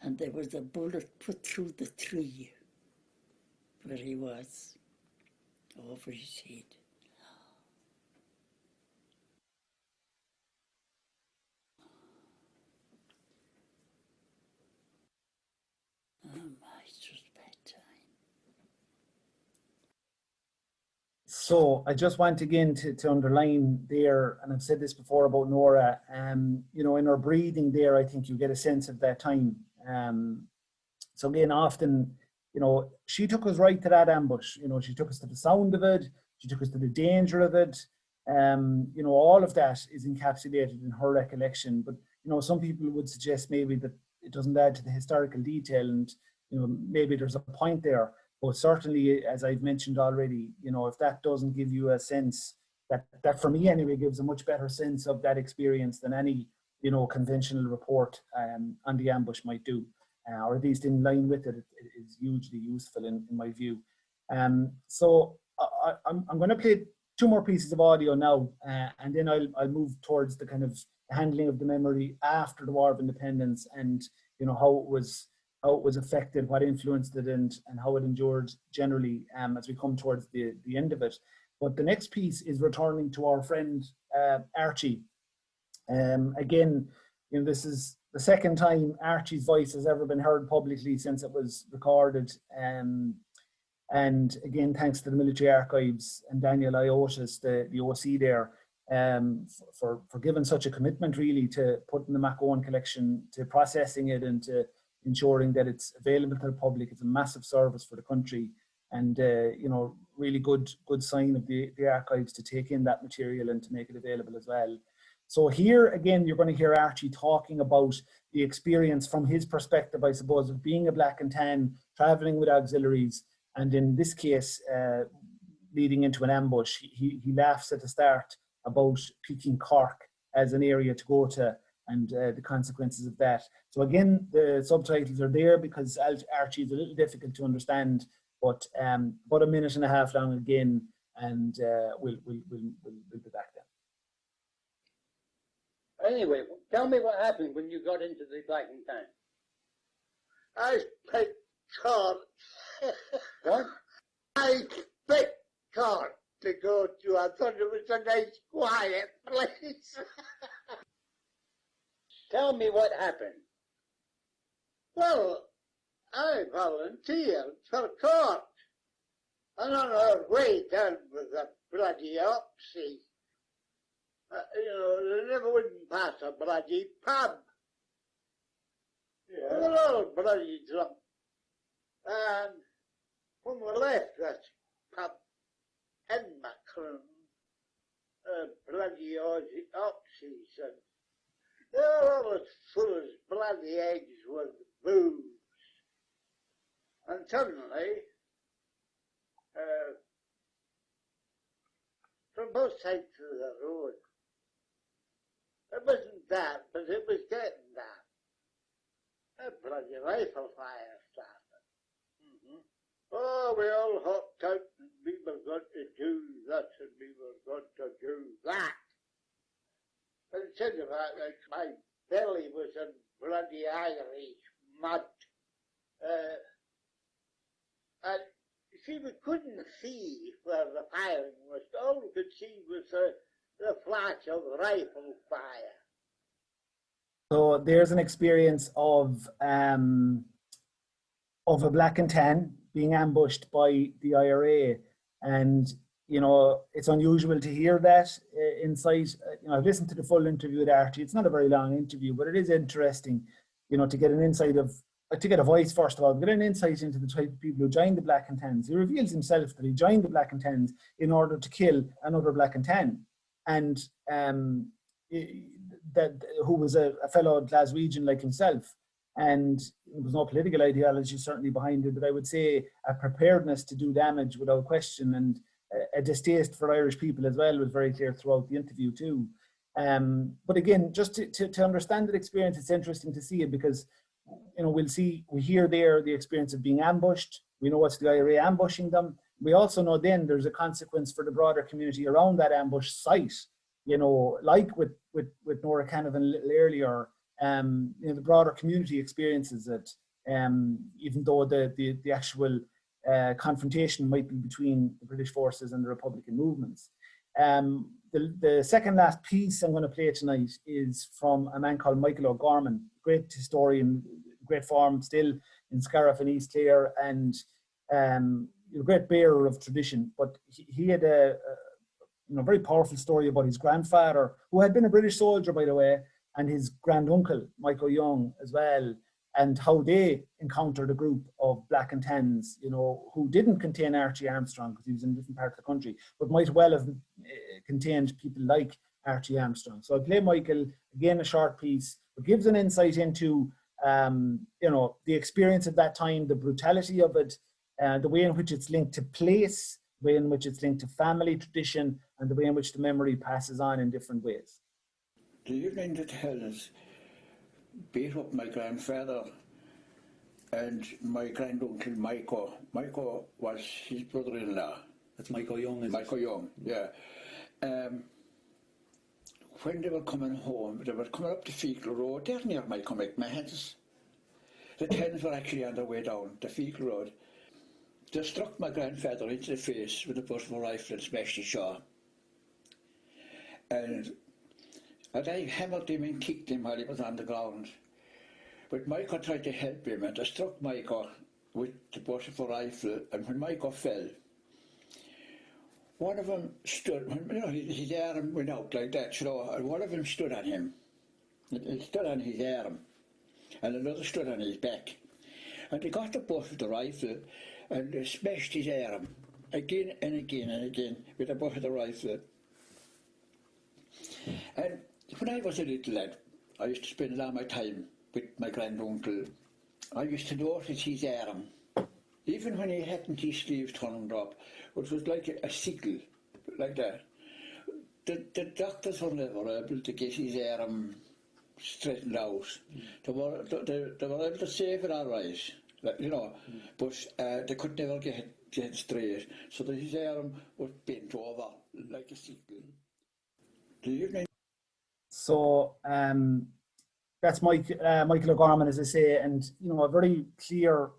and there was a bullet put through the tree where he was, over his head. Oh my, it was a bad time. So I just want again to underline there, and I've said this before about Nora, you know, in her breathing there, I think you get a sense of that time. So again, often, you know, she took us right to that ambush. You know, she took us to the sound of it. She took us to the danger of it. You know, all of that is encapsulated in her recollection. But, you know, some people would suggest maybe that it doesn't add to the historical detail, and, you know, maybe there's a point there. But certainly, as I've mentioned already, you know, if that doesn't give you a sense, that for me anyway gives a much better sense of that experience than any, you know, conventional report on the ambush might do, or at least in line with it, it is hugely useful in my view. So I'm going to play two more pieces of audio now, and then I'll move towards the kind of handling of the memory after the War of Independence, and, you know, how it was affected, what influenced it, and how it endured generally as we come towards the end of it. But the next piece is returning to our friend Archie. Again, you know, this is the second time Archie's voice has ever been heard publicly since it was recorded. And again, thanks to the Military Archives and Daniel Iotis, the OC there, for giving such a commitment really to putting the Mac Owen collection, to processing it, and to ensuring that it's available to the public. It's a massive service for the country, and you know, really good sign of the archives to take in that material and to make it available as well. So here again, you're going to hear Archie talking about the experience from his perspective, I suppose, of being a black and tan, traveling with auxiliaries, and in this case, leading into an ambush. He laughs at the start about picking Cork as an area to go to, and the consequences of that. So again, the subtitles are there because Archie is a little difficult to understand, but about a minute and a half long again, and we'll be back then. Anyway, tell me what happened when you got into the black and tan. I picked Cork. What? I picked Cork to go to. I thought it was a nice, quiet place. Tell me what happened. Well, I volunteered for Cork. And on our way down with a bloody Oxy, you know, they never wouldn't pass a bloody pub. Yeah. We were all bloody drunk. And when we left that pub in Macron, bloody Oxys, and they were all as full as bloody eggs with booze. And suddenly, from both sides of the road, it wasn't that, but it was getting that. A bloody rifle fire started. Mm-hmm. Oh, we all hopped out, and we were going to do this, and we were going to do that. But instead of that, like, my belly was in bloody Irish mud. And you see, we couldn't see where the firing was. All we could see was the flash of rifle fire. So there's an experience of a black and tan being ambushed by the IRA, and you know it's unusual to hear that insight. You know, I've listened to the full interview with Archie. It's not a very long interview, but it is interesting, you know, to get an insight of, to get a voice first of all, get an insight into the type of people who joined the Black and Tans. He reveals himself that he joined the Black and Tans in order to kill another Black and Tan, and that who was a fellow Glaswegian like himself. And there was no political ideology certainly behind it, but I would say a preparedness to do damage without question, and a distaste for Irish people as well was very clear throughout the interview too. But again, just to understand that experience, it's interesting to see it because, you know, we hear there the experience of being ambushed. We know it's the IRA ambushing them. We also know then there's a consequence for the broader community around that ambush site. You know, like with Nora Canavan a little earlier, you know, the broader community experiences it, even though the actual confrontation might be between the British forces and the Republican movements. The second last piece I'm going to play tonight is from a man called Michael O'Gorman, great historian, great form still in Scariff and East Clare, and a great bearer of tradition. But he had a very powerful story about his grandfather, who had been a British soldier, by the way, and his granduncle, Michael Young, as well, and how they encountered a group of Black and Tans, you know, who didn't contain Archie Armstrong because he was in a different part of the country, but might well have contained people like Archie Armstrong. So I'll play Michael, again, a short piece, but gives an insight into, you know, the experience of that time, the brutality of it, the way in which it's linked to place, the way in which it's linked to family tradition, and the way in which the memory passes on in different ways. The evening that Helens beat up my grandfather and my granduncle Michael. Michael was his brother-in-law. That's Michael Young, is Michael Young, yeah. When they were coming home, they were coming up the Fecal Road, there near Michael McMahon's. The Tens were actually on their way down the Fecal Road. They struck my grandfather into the face with a butt of a rifle and smashed his jaw. And I hammered him and kicked him while he was on the ground. But Michael tried to help him, and I struck Michael with the butt of a rifle, and when Michael fell, one of them stood, you know, his arm went out like that, you know, and one of them stood on him. It stood on his arm, and another stood on his back. And they got the butt of the rifle, and they smashed his arm again and again and again with the butt of the rifle. And when I was a little lad, I used to spend a lot of my time with my granduncle. I used to notice his arm, even when he hadn't his sleeves turned up, which was like a sickle, like that. The doctors were never able to get his arm straightened out. They were able to save it all right, you know, but they could never get it straight, so that his arm was bent over like a sickle. The evening. So that's Michael O'Gorman, as I say, and you know, a very clear,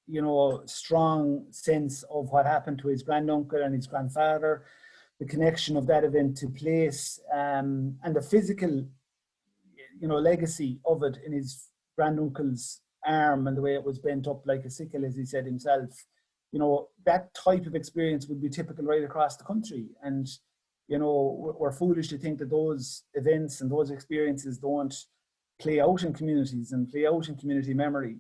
you know, strong sense of what happened to his granduncle and his grandfather, the connection of that event to place, and the physical, you know, legacy of it in his granduncle's arm and the way it was bent up like a sickle, as he said himself. You know, that type of experience would be typical right across the country, and you know, we're foolish to think that those events and those experiences don't play out in communities and play out in community memory.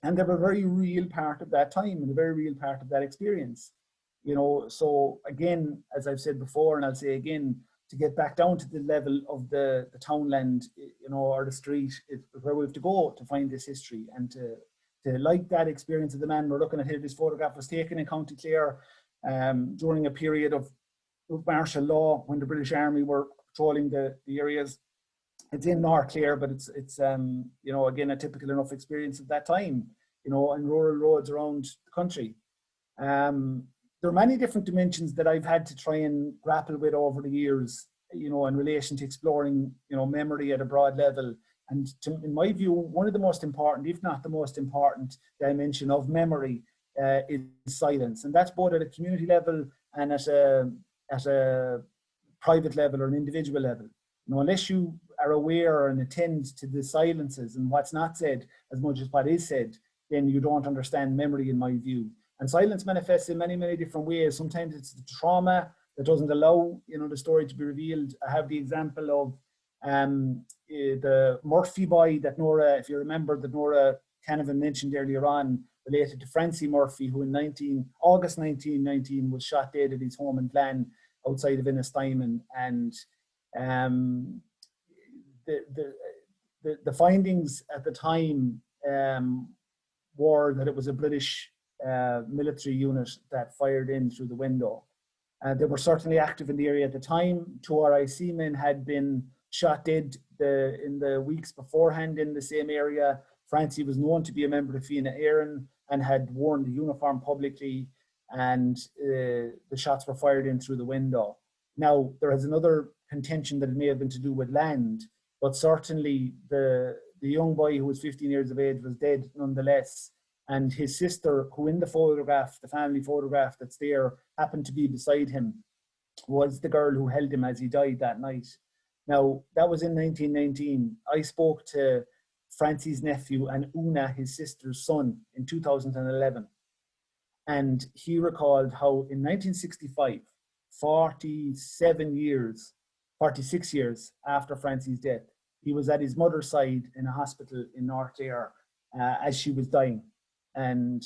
And they're a very real part of that time and a very real part of that experience. You know, so again, as I've said before, and I'll say again, to get back down to the level of the townland, you know, or the street, is where we have to go to find this history, and to like that experience of the man we're looking at here. This photograph was taken in County Clare during a period of martial law when the British Army were patrolling the areas. It's in North Clare, but it's you know, again, a typical enough experience of that time, you know, and rural roads around the country. There are many different dimensions that I've had to try and grapple with over the years, you know, in relation to exploring, you know, memory at a broad level, And in my view, one of the most important, if not the most important dimension of memory is silence. And that's both at a community level and at a private level or an individual level. You know, unless you are aware and attend to the silences and what's not said as much as what is said, then you don't understand memory, in my view. And silence manifests in many, many different ways. Sometimes it's the trauma that doesn't allow, you know, the story to be revealed. I have the example of the Murphy boy that Nora, if you remember, that Nora Canavan mentioned earlier on, related to Francie Murphy, who in August 1919 was shot dead at his home in Glan outside of Innistimon. And the findings at the time were that it was a British military unit that fired in through the window. They were certainly active in the area at the time. 2 RIC men had been shot dead in the weeks beforehand in the same area. Francie was known to be a member of Fianna Éireann and had worn the uniform publicly, and the shots were fired in through the window. Now, there is another contention that it may have been to do with land, but certainly the young boy who was 15 years of age was dead nonetheless. And his sister, who in the photograph, the family photograph that's there, happened to be beside him, was the girl who held him as he died that night. Now, that was in 1919. I spoke to Francie's nephew and Una, his sister's son, in 2011. And he recalled how in 1965, 46 years after Francie's death, he was at his mother's side in a hospital in North Clare as she was dying. And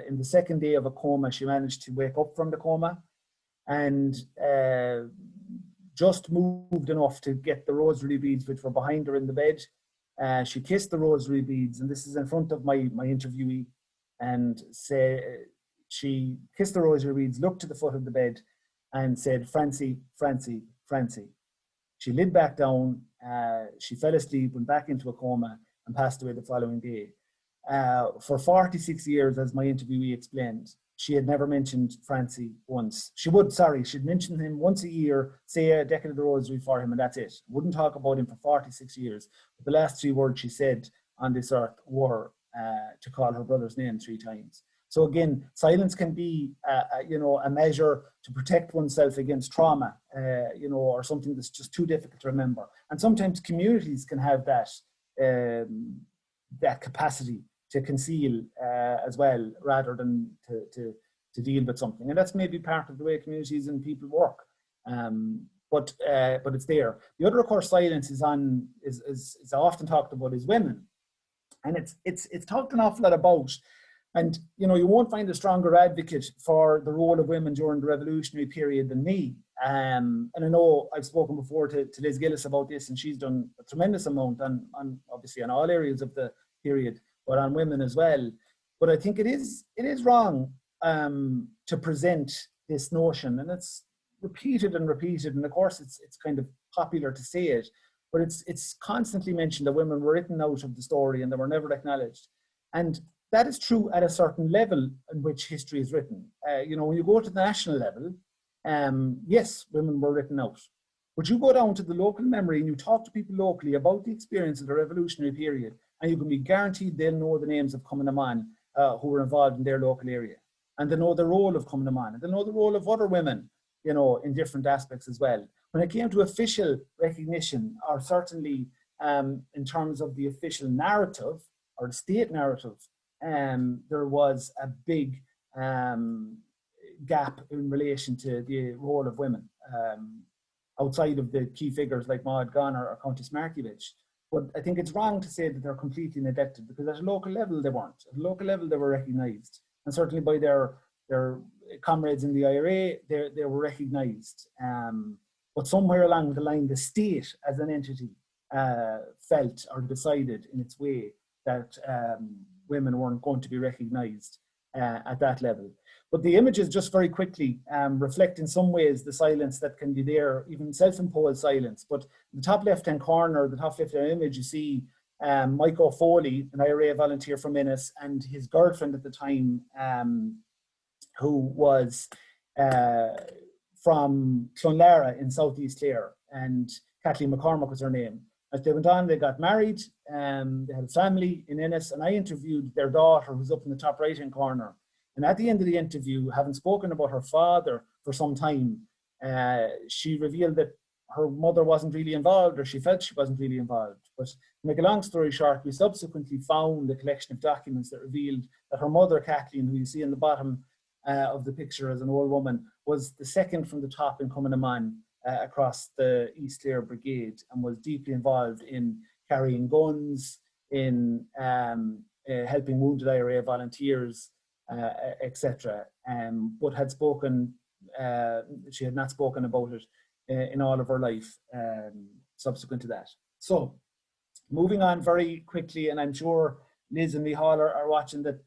in the second day of a coma, she managed to wake up from the coma and just moved enough to get the rosary beads, which were behind her in the bed. She kissed the rosary beads, and this is in front of my interviewee, and she kissed the rosary beads, looked to the foot of the bed, and said, "Francie, Francie, Francie." She lay back down, she fell asleep, went back into a coma, and passed away the following day. For 46 years, as my interviewee explained, she had never mentioned Francie once. She'd mention him once a year, say a decade of the rosary for him, and that's it. Wouldn't talk about him for 46 years. But the last 3 words she said on this earth were to call her brother's name 3 times. So again, silence can be, a measure to protect oneself against trauma, or something that's just too difficult to remember. And sometimes communities can have that capacity to conceal as well, rather than to deal with something. And that's maybe part of the way communities and people work. But it's there. The other, of course, silence is often talked about is women. And it's talked an awful lot about. And, you won't find a stronger advocate for the role of women during the revolutionary period than me. And I know I've spoken before to Liz Gillis about this, and she's done a tremendous amount on obviously on all areas of the period, but on women as well. But I think it is wrong to present this notion, and it's repeated, and of course it's kind of popular to say it, but it's constantly mentioned that women were written out of the story and they were never acknowledged. And that is true at a certain level in which history is written. When you go to the national level, yes, women were written out. But you go down to the local memory and you talk to people locally about the experience of the revolutionary period, and you can be guaranteed they'll know the names of Cuimhneamh who were involved in their local area. And they know the role of Cuimhneamh, and they know the role of other women, in different aspects as well. When it came to official recognition, or certainly in terms of the official narrative or the state narrative, there was a big gap in relation to the role of women outside of the key figures like Maud Gonner or Countess Markievicz. But I think it's wrong to say that they're completely neglected, because at a local level they weren't. At a local level they were recognised, and certainly by their comrades in the IRA they were recognised. But somewhere along the line, the state as an entity felt or decided in its way that women weren't going to be recognised at that level. But the images, just very quickly, reflect in some ways the silence that can be there, even self-imposed silence. But in the top left-hand corner, the top left-hand image, you see Mike O'Foley, an IRA volunteer from Ennis, and his girlfriend at the time, who was from Clonlara in South East Clare, and Kathleen McCormack was her name. As they went on, they got married, they had a family in Ennis, and I interviewed their daughter, who's up in the top right-hand corner. And at the end of the interview, having spoken about her father for some time, she revealed that her mother wasn't really involved, or she felt she wasn't really involved. But to make a long story short, we subsequently found a collection of documents that revealed that her mother, Kathleen, who you see in the bottom of the picture as an old woman, was the second from the top in Cuimhneamh across the East Clare Brigade, and was deeply involved in carrying guns, in helping wounded IRA volunteers, etc. But had spoken, she had not spoken about it in all of her life subsequent to that. So, moving on very quickly, and I'm sure Liz and Michal are watching the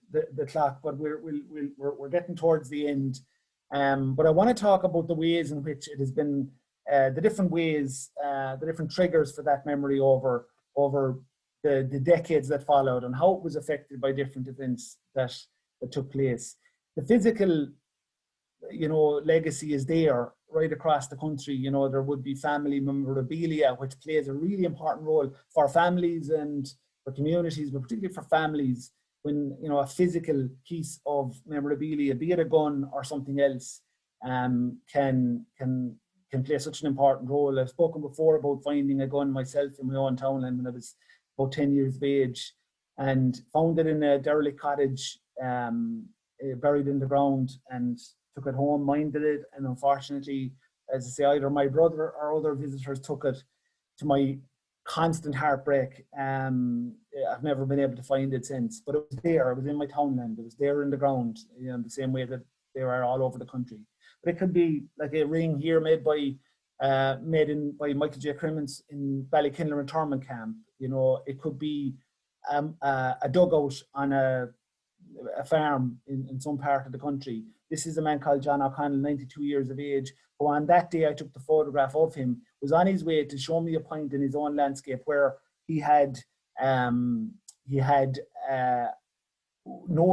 clock, but we're getting towards the end. But I want to talk about the ways in which it has been, the different ways, the different triggers for that memory over the decades that followed, and how it was affected by different events that took place. The physical, legacy is there right across the country. There would be family memorabilia, which plays a really important role for families and for communities, but particularly for families, when a physical piece of memorabilia, be it a gun or something else, can play such an important role. I've spoken before about finding a gun myself in my own townland when I was about 10 years of age, and found it in a derelict cottage, buried in the ground, and took it home, minded it, and unfortunately, as I say, either my brother or other visitors took it, to my constant heartbreak. I've never been able to find it since, but it was there. It was in my townland. It was there in the ground, the same way that they are all over the country. But it could be like a ring here made by Michael J. Crimmins in Ballykinler internment camp. It could be a dugout on a farm in some part of the country. This is a man called John O'Connell, 92 years of age, who on that day I took the photograph of him, was on his way to show me a point in his own landscape where he had known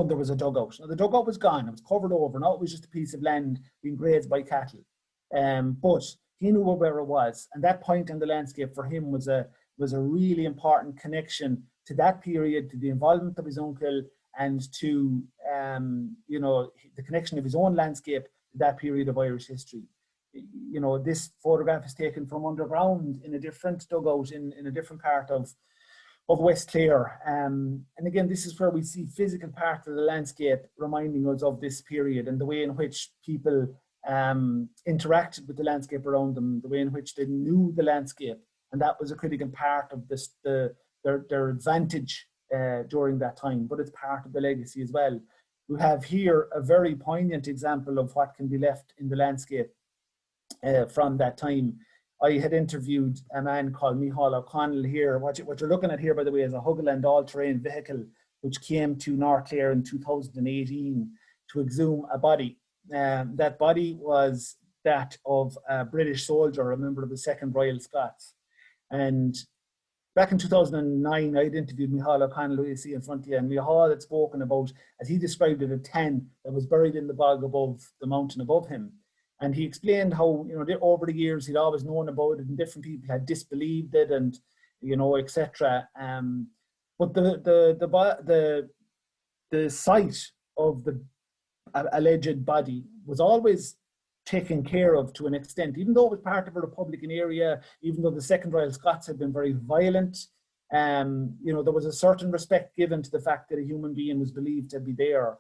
there was a dugout. Now the dugout was gone, it was covered over, now it was just a piece of land being grazed by cattle. But he knew where it was, and that point in the landscape for him was a really important connection to that period, to the involvement of his uncle, and to the connection of his own landscape to that period of Irish history. This photograph is taken from underground in a different dugout in a different part of West Clare. And again, this is where we see physical part of the landscape reminding us of this period, and the way in which people interacted with the landscape around them, the way in which they knew the landscape, and that was a critical part of their advantage during that time, but it's part of the legacy as well. We have here a very poignant example of what can be left in the landscape from that time. I had interviewed a man called Michal O'Connell here. What you're looking at here, by the way, is a Huggerland all-terrain vehicle which came to North Clare in 2018 to exhume a body. That body was that of a British soldier, a member of the 2nd Royal Scots. And back in 2009, I'd interviewed Michal O'Connell, who you see in front of you, and Michal had spoken about, as he described it, a tan that was buried in the bog above the mountain above him. And he explained how, over the years, he'd always known about it, and different people had disbelieved it, and, etc. But the site of the alleged body was always taken care of to an extent, even though it was part of a Republican area, even though the 2nd Royal Scots had been very violent. There was a certain respect given to the fact that a human being was believed to be there.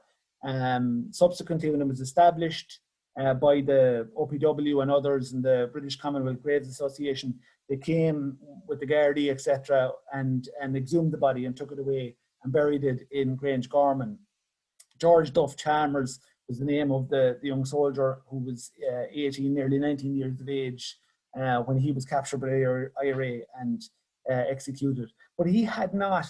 Subsequently, when it was established by the OPW and others and the British Commonwealth Graves Association, they came with the Gardaí, etc., and exhumed the body and took it away and buried it in Grange Gorman. George Duff Chalmers was the name of the young soldier who was 18, nearly 19 years of age when he was captured by IRA and executed. But he had not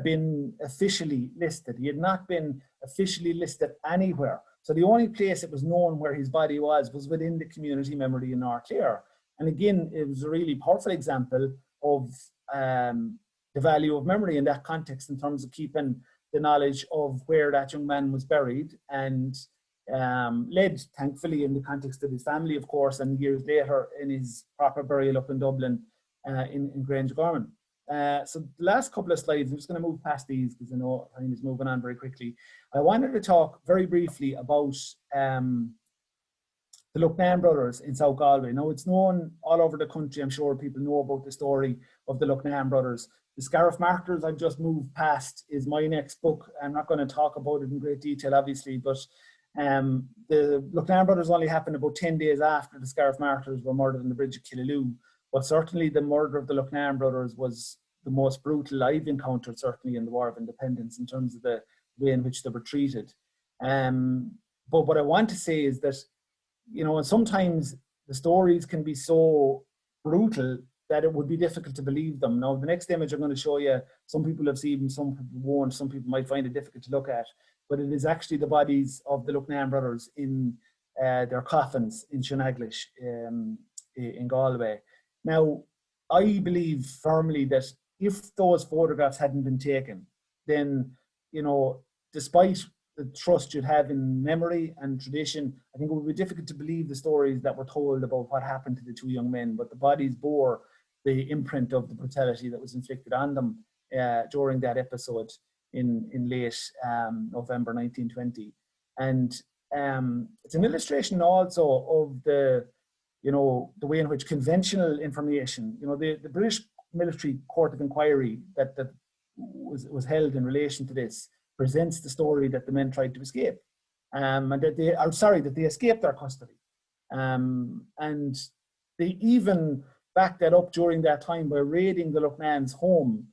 been officially listed. He had not been officially listed anywhere. So the only place it was known where his body was within the community memory in North Clare. And again, it was a really powerful example of the value of memory in that context, in terms of keeping the knowledge of where that young man was buried, and led, thankfully, in the context of his family, of course, and years later in his proper burial up in Dublin, in Grange Gorman. So the last couple of slides, I'm just going to move past these because I know time is moving on very quickly. I wanted to talk very briefly about the Lucknahan Brothers in South Galway. Now, it's known all over the country. I'm sure people know about the story of the Lucknahan Brothers. The Scariff Martyrs I've just moved past is my next book. I'm not going to talk about it in great detail, obviously, but the Lucknahan Brothers only happened about 10 days after the Scariff Martyrs were murdered on the bridge of Killaloe. But certainly the murder of the Lucknahan Brothers was the most brutal I've encountered, certainly in the War of Independence, in terms of the way in which they were treated. But what I want to say is that, you know, and sometimes the stories can be so brutal that it would be difficult to believe them. Now, the next image I'm going to show you, some people have seen them, some people won't, some people might find it difficult to look at, but it is actually the bodies of the Lucknahan brothers in their coffins in Chennai, in Galway. Now, I believe firmly that if those photographs hadn't been taken, then, you know, despite the trust you'd have in memory and tradition, I think it would be difficult to believe the stories that were told about what happened to the two young men, but the bodies bore the imprint of the brutality that was inflicted on them during that episode in late November 1920. And it's an illustration also of the, you know, the way in which conventional information, you know, the British military court of inquiry that was held in relation to this presents the story that the men tried to escape, and that they escaped their custody. And they even backed that up during that time by raiding the Lucknahans' home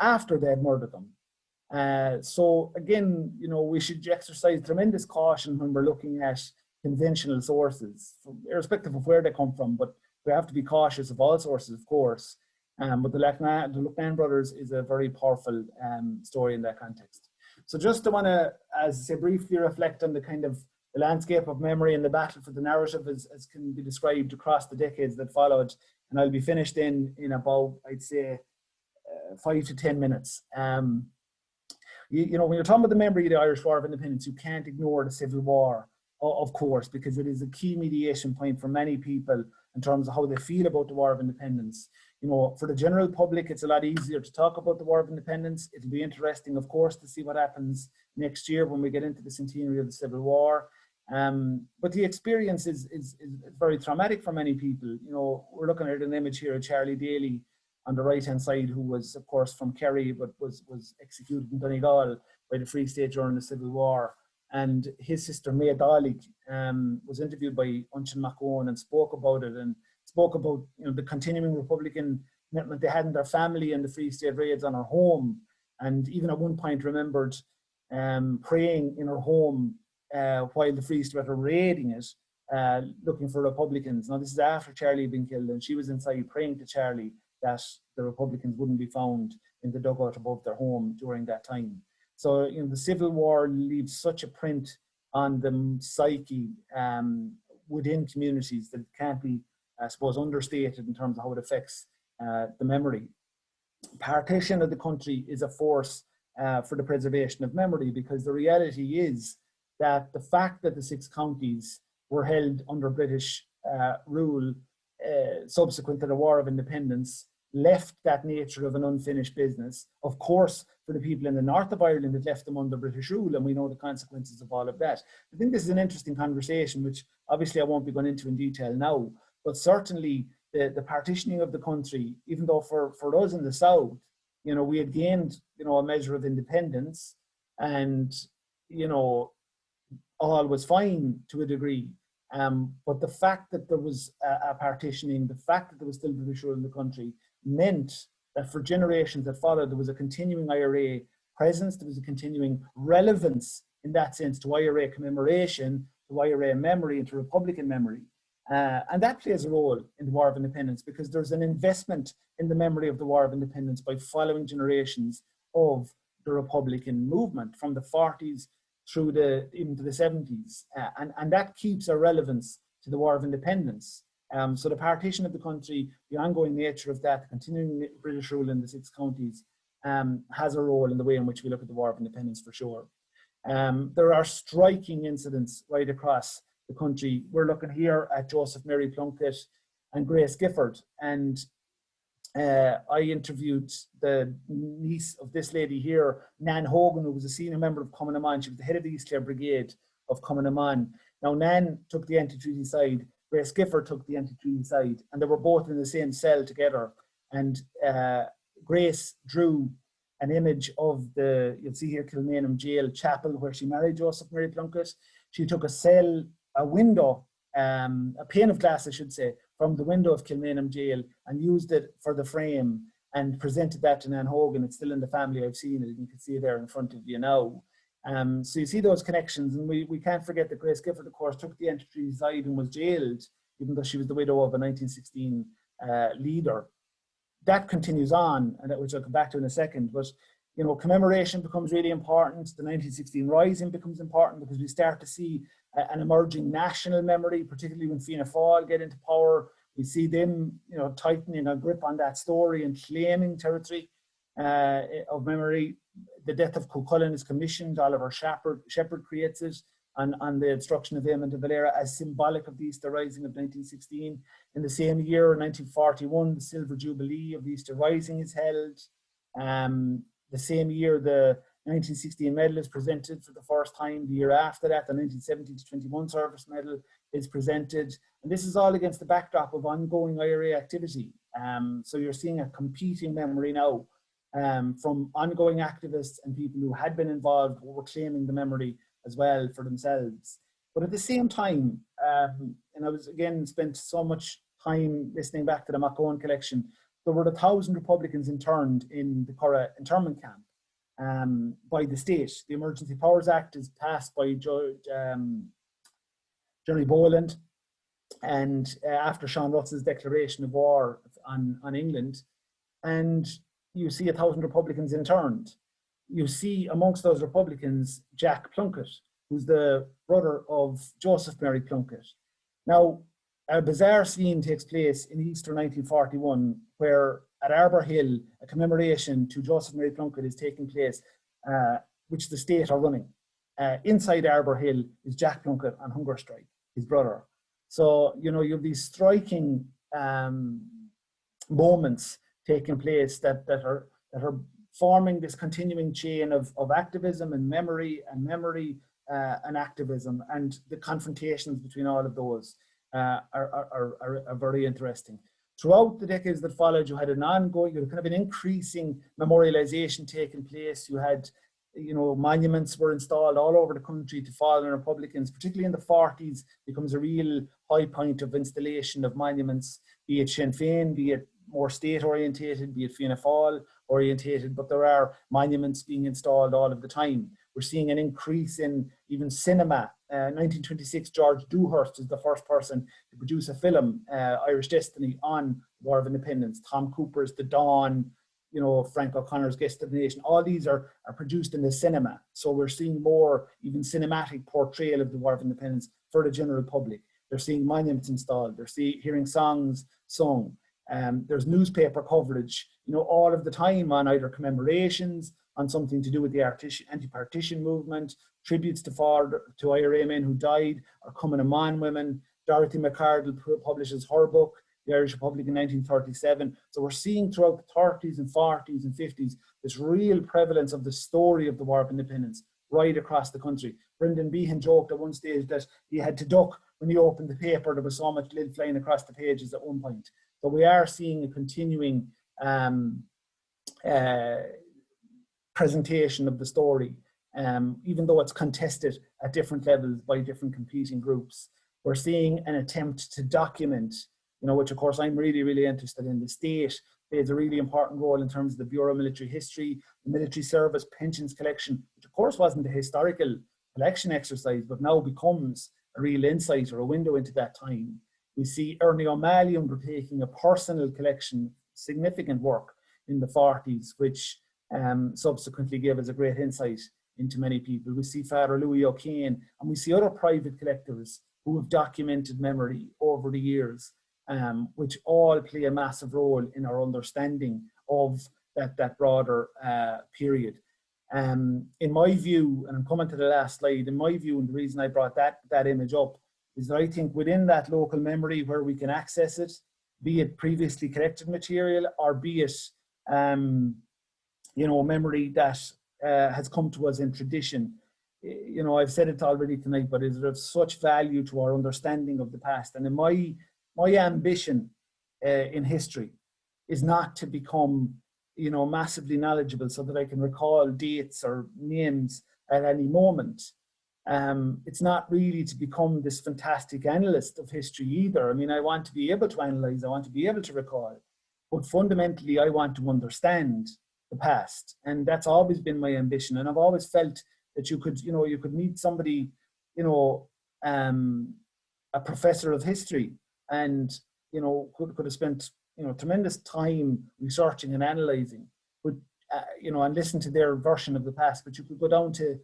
after they had murdered them. So again, you know, we should exercise tremendous caution when we're looking at conventional sources, irrespective of where they come from, but we have to be cautious of all sources, of course. But the Lucknahan Brothers is a very powerful story in that context. So just to want to, as I say, briefly reflect on the kind of the landscape of memory and the battle for the narrative as can be described across the decades that followed. And I'll be finished in about, I'd say, 5 to 10 minutes. You know, when you're talking about the memory of the Irish War of Independence, you can't ignore the Civil War, of course, because it is a key mediation point for many people in terms of how they feel about the War of Independence. You know, for the general public, it's a lot easier to talk about the War of Independence. It'll be interesting, of course, to see what happens next year when we get into the centenary of the Civil War. But the experience is very traumatic for many people. You know, we're looking at an image here of Charlie Daly on the right-hand side, who was, of course, from Kerry, but was executed in Donegal by the Free State during the Civil War. And his sister, Mia Dalig, was interviewed by Tomás Mac Conmara and spoke about it, and spoke about, you know, the continuing Republican commitment they had in their family and the Free State raids on her home. And even at one point remembered praying in her home while the Free State were raiding it, looking for Republicans. Now, this is after Charlie had been killed, and she was inside praying to Charlie that the Republicans wouldn't be found in the dugout above their home during that time. So, you know, the Civil War leaves such a print on the psyche within communities that it can't be, I suppose, understated in terms of how it affects the memory. Partition of the country is a force for the preservation of memory, because the reality is that the fact that the 6 counties were held under British rule subsequent to the War of Independence left that nature of an unfinished business. Of course, for the people in the north of Ireland, it left them under British rule, and we know the consequences of all of that. I think this is an interesting conversation, which obviously I won't be going into in detail now, but certainly the partitioning of the country, even though for us in the south, you know, we had gained, you know, a measure of independence, and, you know, all was fine to a degree. But the fact that there was a partitioning, the fact that there was still British rule in the country, meant that for generations that followed, there was a continuing IRA presence, there was a continuing relevance in that sense to IRA commemoration, to IRA memory, and to Republican memory. And that plays a role in the War of Independence, because there's an investment in the memory of the War of Independence by following generations of the Republican movement from the 40s through into the 70s. And that keeps a relevance to the War of Independence. So the partition of the country, the ongoing nature of that, the continuing British rule in the 6 counties, has a role in the way in which we look at the War of Independence, for sure. There are striking incidents right across the country. We're looking here at Joseph Mary Plunkett and Grace Gifford, and I interviewed the niece of this lady here, Nan Hogan, who was a senior member of Cuimhneamh. She was the head of the East Clare Brigade of Cuimhneamh. Now, Nan took the anti-treaty side, Grace Gifford took the anti-treaty side, and they were both in the same cell together. And Grace drew an image of the, you'll see here, Cuimhneamh Jail Chapel, where she married Joseph Mary Plunkett. She took a window, a pane of glass, I should say, from the window of Cuimhneamh Jail and used it for the frame and presented that to Nan Hogan. It's still in the family. I've seen it. You can see it there in front of you now. So you see those connections, and we can't forget that Grace Gifford, of course, took the anti-treaty side and was jailed, even though she was the widow of a 1916 leader. That continues on, and which I'll come back to in a second. But you know, commemoration becomes really important. The 1916 Rising becomes important because we start to see an emerging national memory, particularly when Fianna Fáil get into power. We see them, you know, tightening a grip on that story and claiming territory of memory. The death of Cuchulainn is commissioned. Oliver Shepherd creates it on the obstruction of Eamon de Valera as symbolic of the Easter Rising of 1916. In the same year, 1941, the Silver Jubilee of the Easter Rising is held. The same year, the 1916 medal is presented for the first time. The year after that, the 1917-21 service medal is presented. And this is all against the backdrop of ongoing IRA activity. So you're seeing a competing memory now from ongoing activists and people who had been involved who were claiming the memory as well for themselves. But at the same time, and I was again spent so much time listening back to the Mac Conmara collection, there were 1,000 Republicans interned in the Curragh internment camp by the state. The Emergency Powers Act is passed by Jerry Boland, and after Sean Russell's declaration of war on England, and you see 1,000 Republicans interned. You see amongst those Republicans Jack Plunkett, who's the brother of Joseph Mary Plunkett. Now, a bizarre scene takes place in Easter 1941, where at Arbour Hill, a commemoration to Joseph Mary Plunkett is taking place, which the state are running. Inside Arbour Hill is Jack Plunkett on hunger strike, his brother. So, you know, you have these striking moments taking place that are forming this continuing chain of activism and memory and activism, and the confrontations between all of those are very interesting. Throughout the decades that followed, you had an ongoing, you had kind of an increasing memorialization taking place. You had, you know, monuments were installed all over the country to fallen Republicans, particularly in the 40s, becomes a real high point of installation of monuments, be it Sinn Féin, be it more state orientated, be it Fianna Fáil orientated, but there are monuments being installed all of the time. We're seeing an increase in even cinema. 1926, George Dewhurst is the first person to produce a film, Irish Destiny, on War of Independence. Tom Cooper's The Dawn, you know, Frank O'Connor's Guest of the Nation. All these are produced in the cinema. So we're seeing more even cinematic portrayal of the War of Independence for the general public. They're seeing monuments installed. They're hearing songs sung. There's newspaper coverage, you know, all of the time on either commemorations, on something to do with the anti-partition movement, tributes to IRA men who died, or Cuimhneamh women. Dorothy McCardle publishes her book, The Irish Republic in 1937. So we're seeing throughout the 30s and 40s and 50s this real prevalence of the story of the War of Independence right across the country. Brendan Behan joked at one stage that he had to duck when he opened the paper. There was so much lead flying across the pages at one point. So we are seeing a continuing presentation of the story, even though it's contested at different levels by different competing groups. We're seeing an attempt to document, you know, which of course I'm really, really interested in. The state plays a really important role in terms of the Bureau of Military History, the military service pensions collection, which of course wasn't a historical collection exercise, but now becomes a real insight or a window into that time. We see Ernie O'Malley undertaking a personal collection, significant work in the 40s, which subsequently gave us a great insight into many people. We see Father Louis O'Kane, and we see other private collectors who have documented memory over the years, which all play a massive role in our understanding of that broader period. In my view, and I'm coming to the last slide, in my view, and the reason I brought that image up is that I think within that local memory where we can access it, be it previously collected material or be it, you know, memory that has come to us in tradition. You know, I've said it already tonight, but it's of such value to our understanding of the past. And in my ambition in history is not to become, you know, massively knowledgeable so that I can recall dates or names at any moment. It's not really to become this fantastic analyst of history either. I mean, I want to be able to analyze, I want to be able to recall, but fundamentally I want to understand the past. And that's always been my ambition. And I've always felt that you could, you know, you could meet somebody, you know, a professor of history and, you know, could have spent, you know, tremendous time researching and analyzing, but, you know, and listen to their version of the past. But you could go down to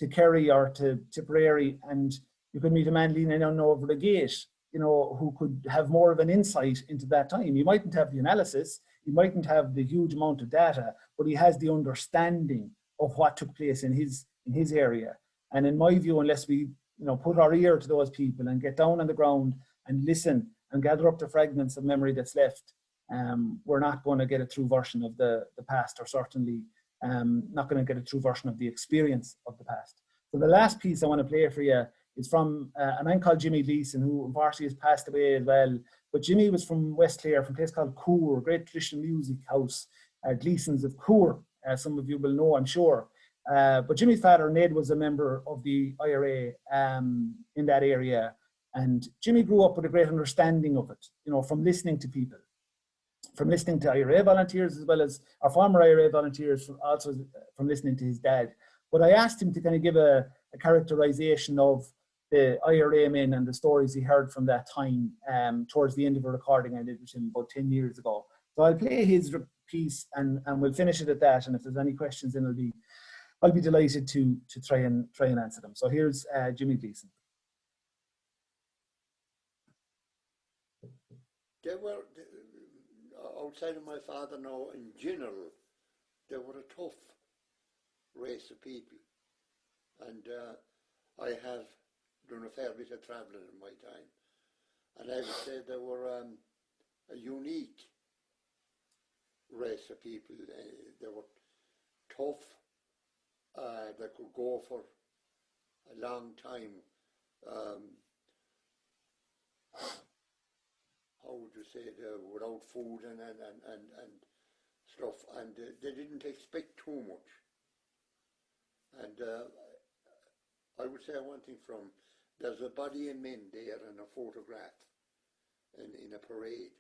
Kerry or to Tipperary and you could meet a man leaning on over the gate, you know, who could have more of an insight into that time. He mightn't have the analysis, he mightn't have the huge amount of data, but he has the understanding of what took place in his area. And in my view, unless we, you know, put our ear to those people and get down on the ground and listen and gather up the fragments of memory that's left, we're not going to get a true version of the past, or certainly not going to get a true version of the experience of the past. So the last piece I want to play for you is from a man called Jimmy Leeson, who unfortunately has passed away as well. But Jimmy was from West Clare, from a place called Coor, a great traditional music house, Leeson's of Coor. Some of you will know, I'm sure. But Jimmy's father, Ned, was a member of the IRA in that area. And Jimmy grew up with a great understanding of it, you know, from listening to people, from listening to IRA volunteers, as well as our former IRA volunteers, also from listening to his dad. But I asked him to kind of give a characterization of the IRA men and the stories he heard from that time towards the end of a recording I did with him about 10 years ago. So I'll play his piece and we'll finish it at that. And if there's any questions, then I'll be delighted to try and answer them. So here's Jimmy Leeson. They were, outside of my father now, in general, they were a tough race of people. And I have done a fair bit of travelling in my time. And I would say they were a unique race of people. They were tough. They could go for a long time. How would you say, without food and stuff, and they didn't expect too much. And I would say one thing from, there's a body of men there and a photograph in a parade.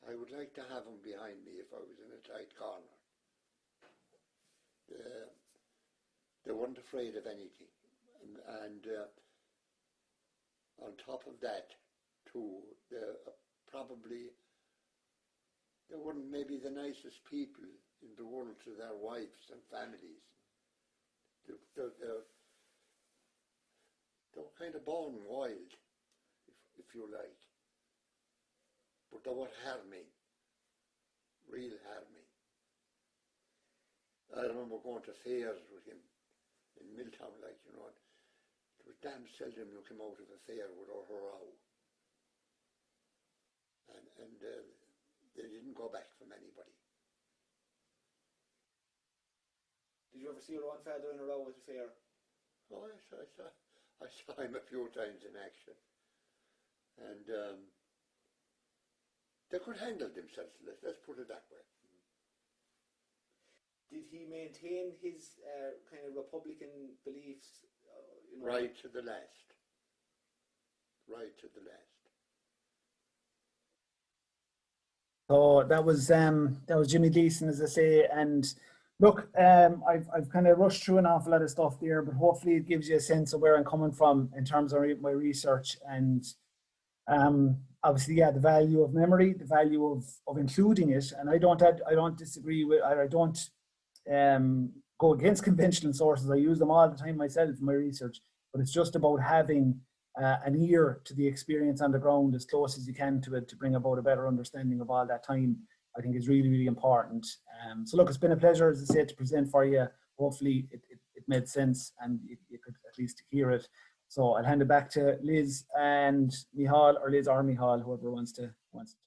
I would like to have them behind me if I was in a tight corner. They weren't afraid of anything. And on top of that, too, they weren't maybe the nicest people in the world to their wives and families. They were kind of born wild, if you like. But they were harming, real harming. I remember going to fairs with him in Milltown, like, you know, it was damn seldom you came out of a fair without a row. And they didn't go back from anybody. Did you ever see your own father in a row at a fair? Oh, I saw him a few times in action. And they could handle themselves, let's put it that way. Did he maintain his kind of Republican beliefs? You know? Right to the last. Right to the last. So that was Jimmy Leeson, as I say, and look, I've kind of rushed through an awful lot of stuff there, but hopefully it gives you a sense of where I'm coming from in terms of my research, and obviously, yeah, the value of memory, the value of including it, and I don't disagree with, I don't go against conventional sources. I use them all the time myself in my research, but it's just about having an ear to the experience on the ground as close as you can to it to bring about a better understanding of all that time. I think is really, really important. So look, it's been a pleasure, as I said, to present for you. Hopefully it made sense and you could at least hear it. So I'll hand it back to Liz and Michal, or Liz or Michal, whoever wants to wants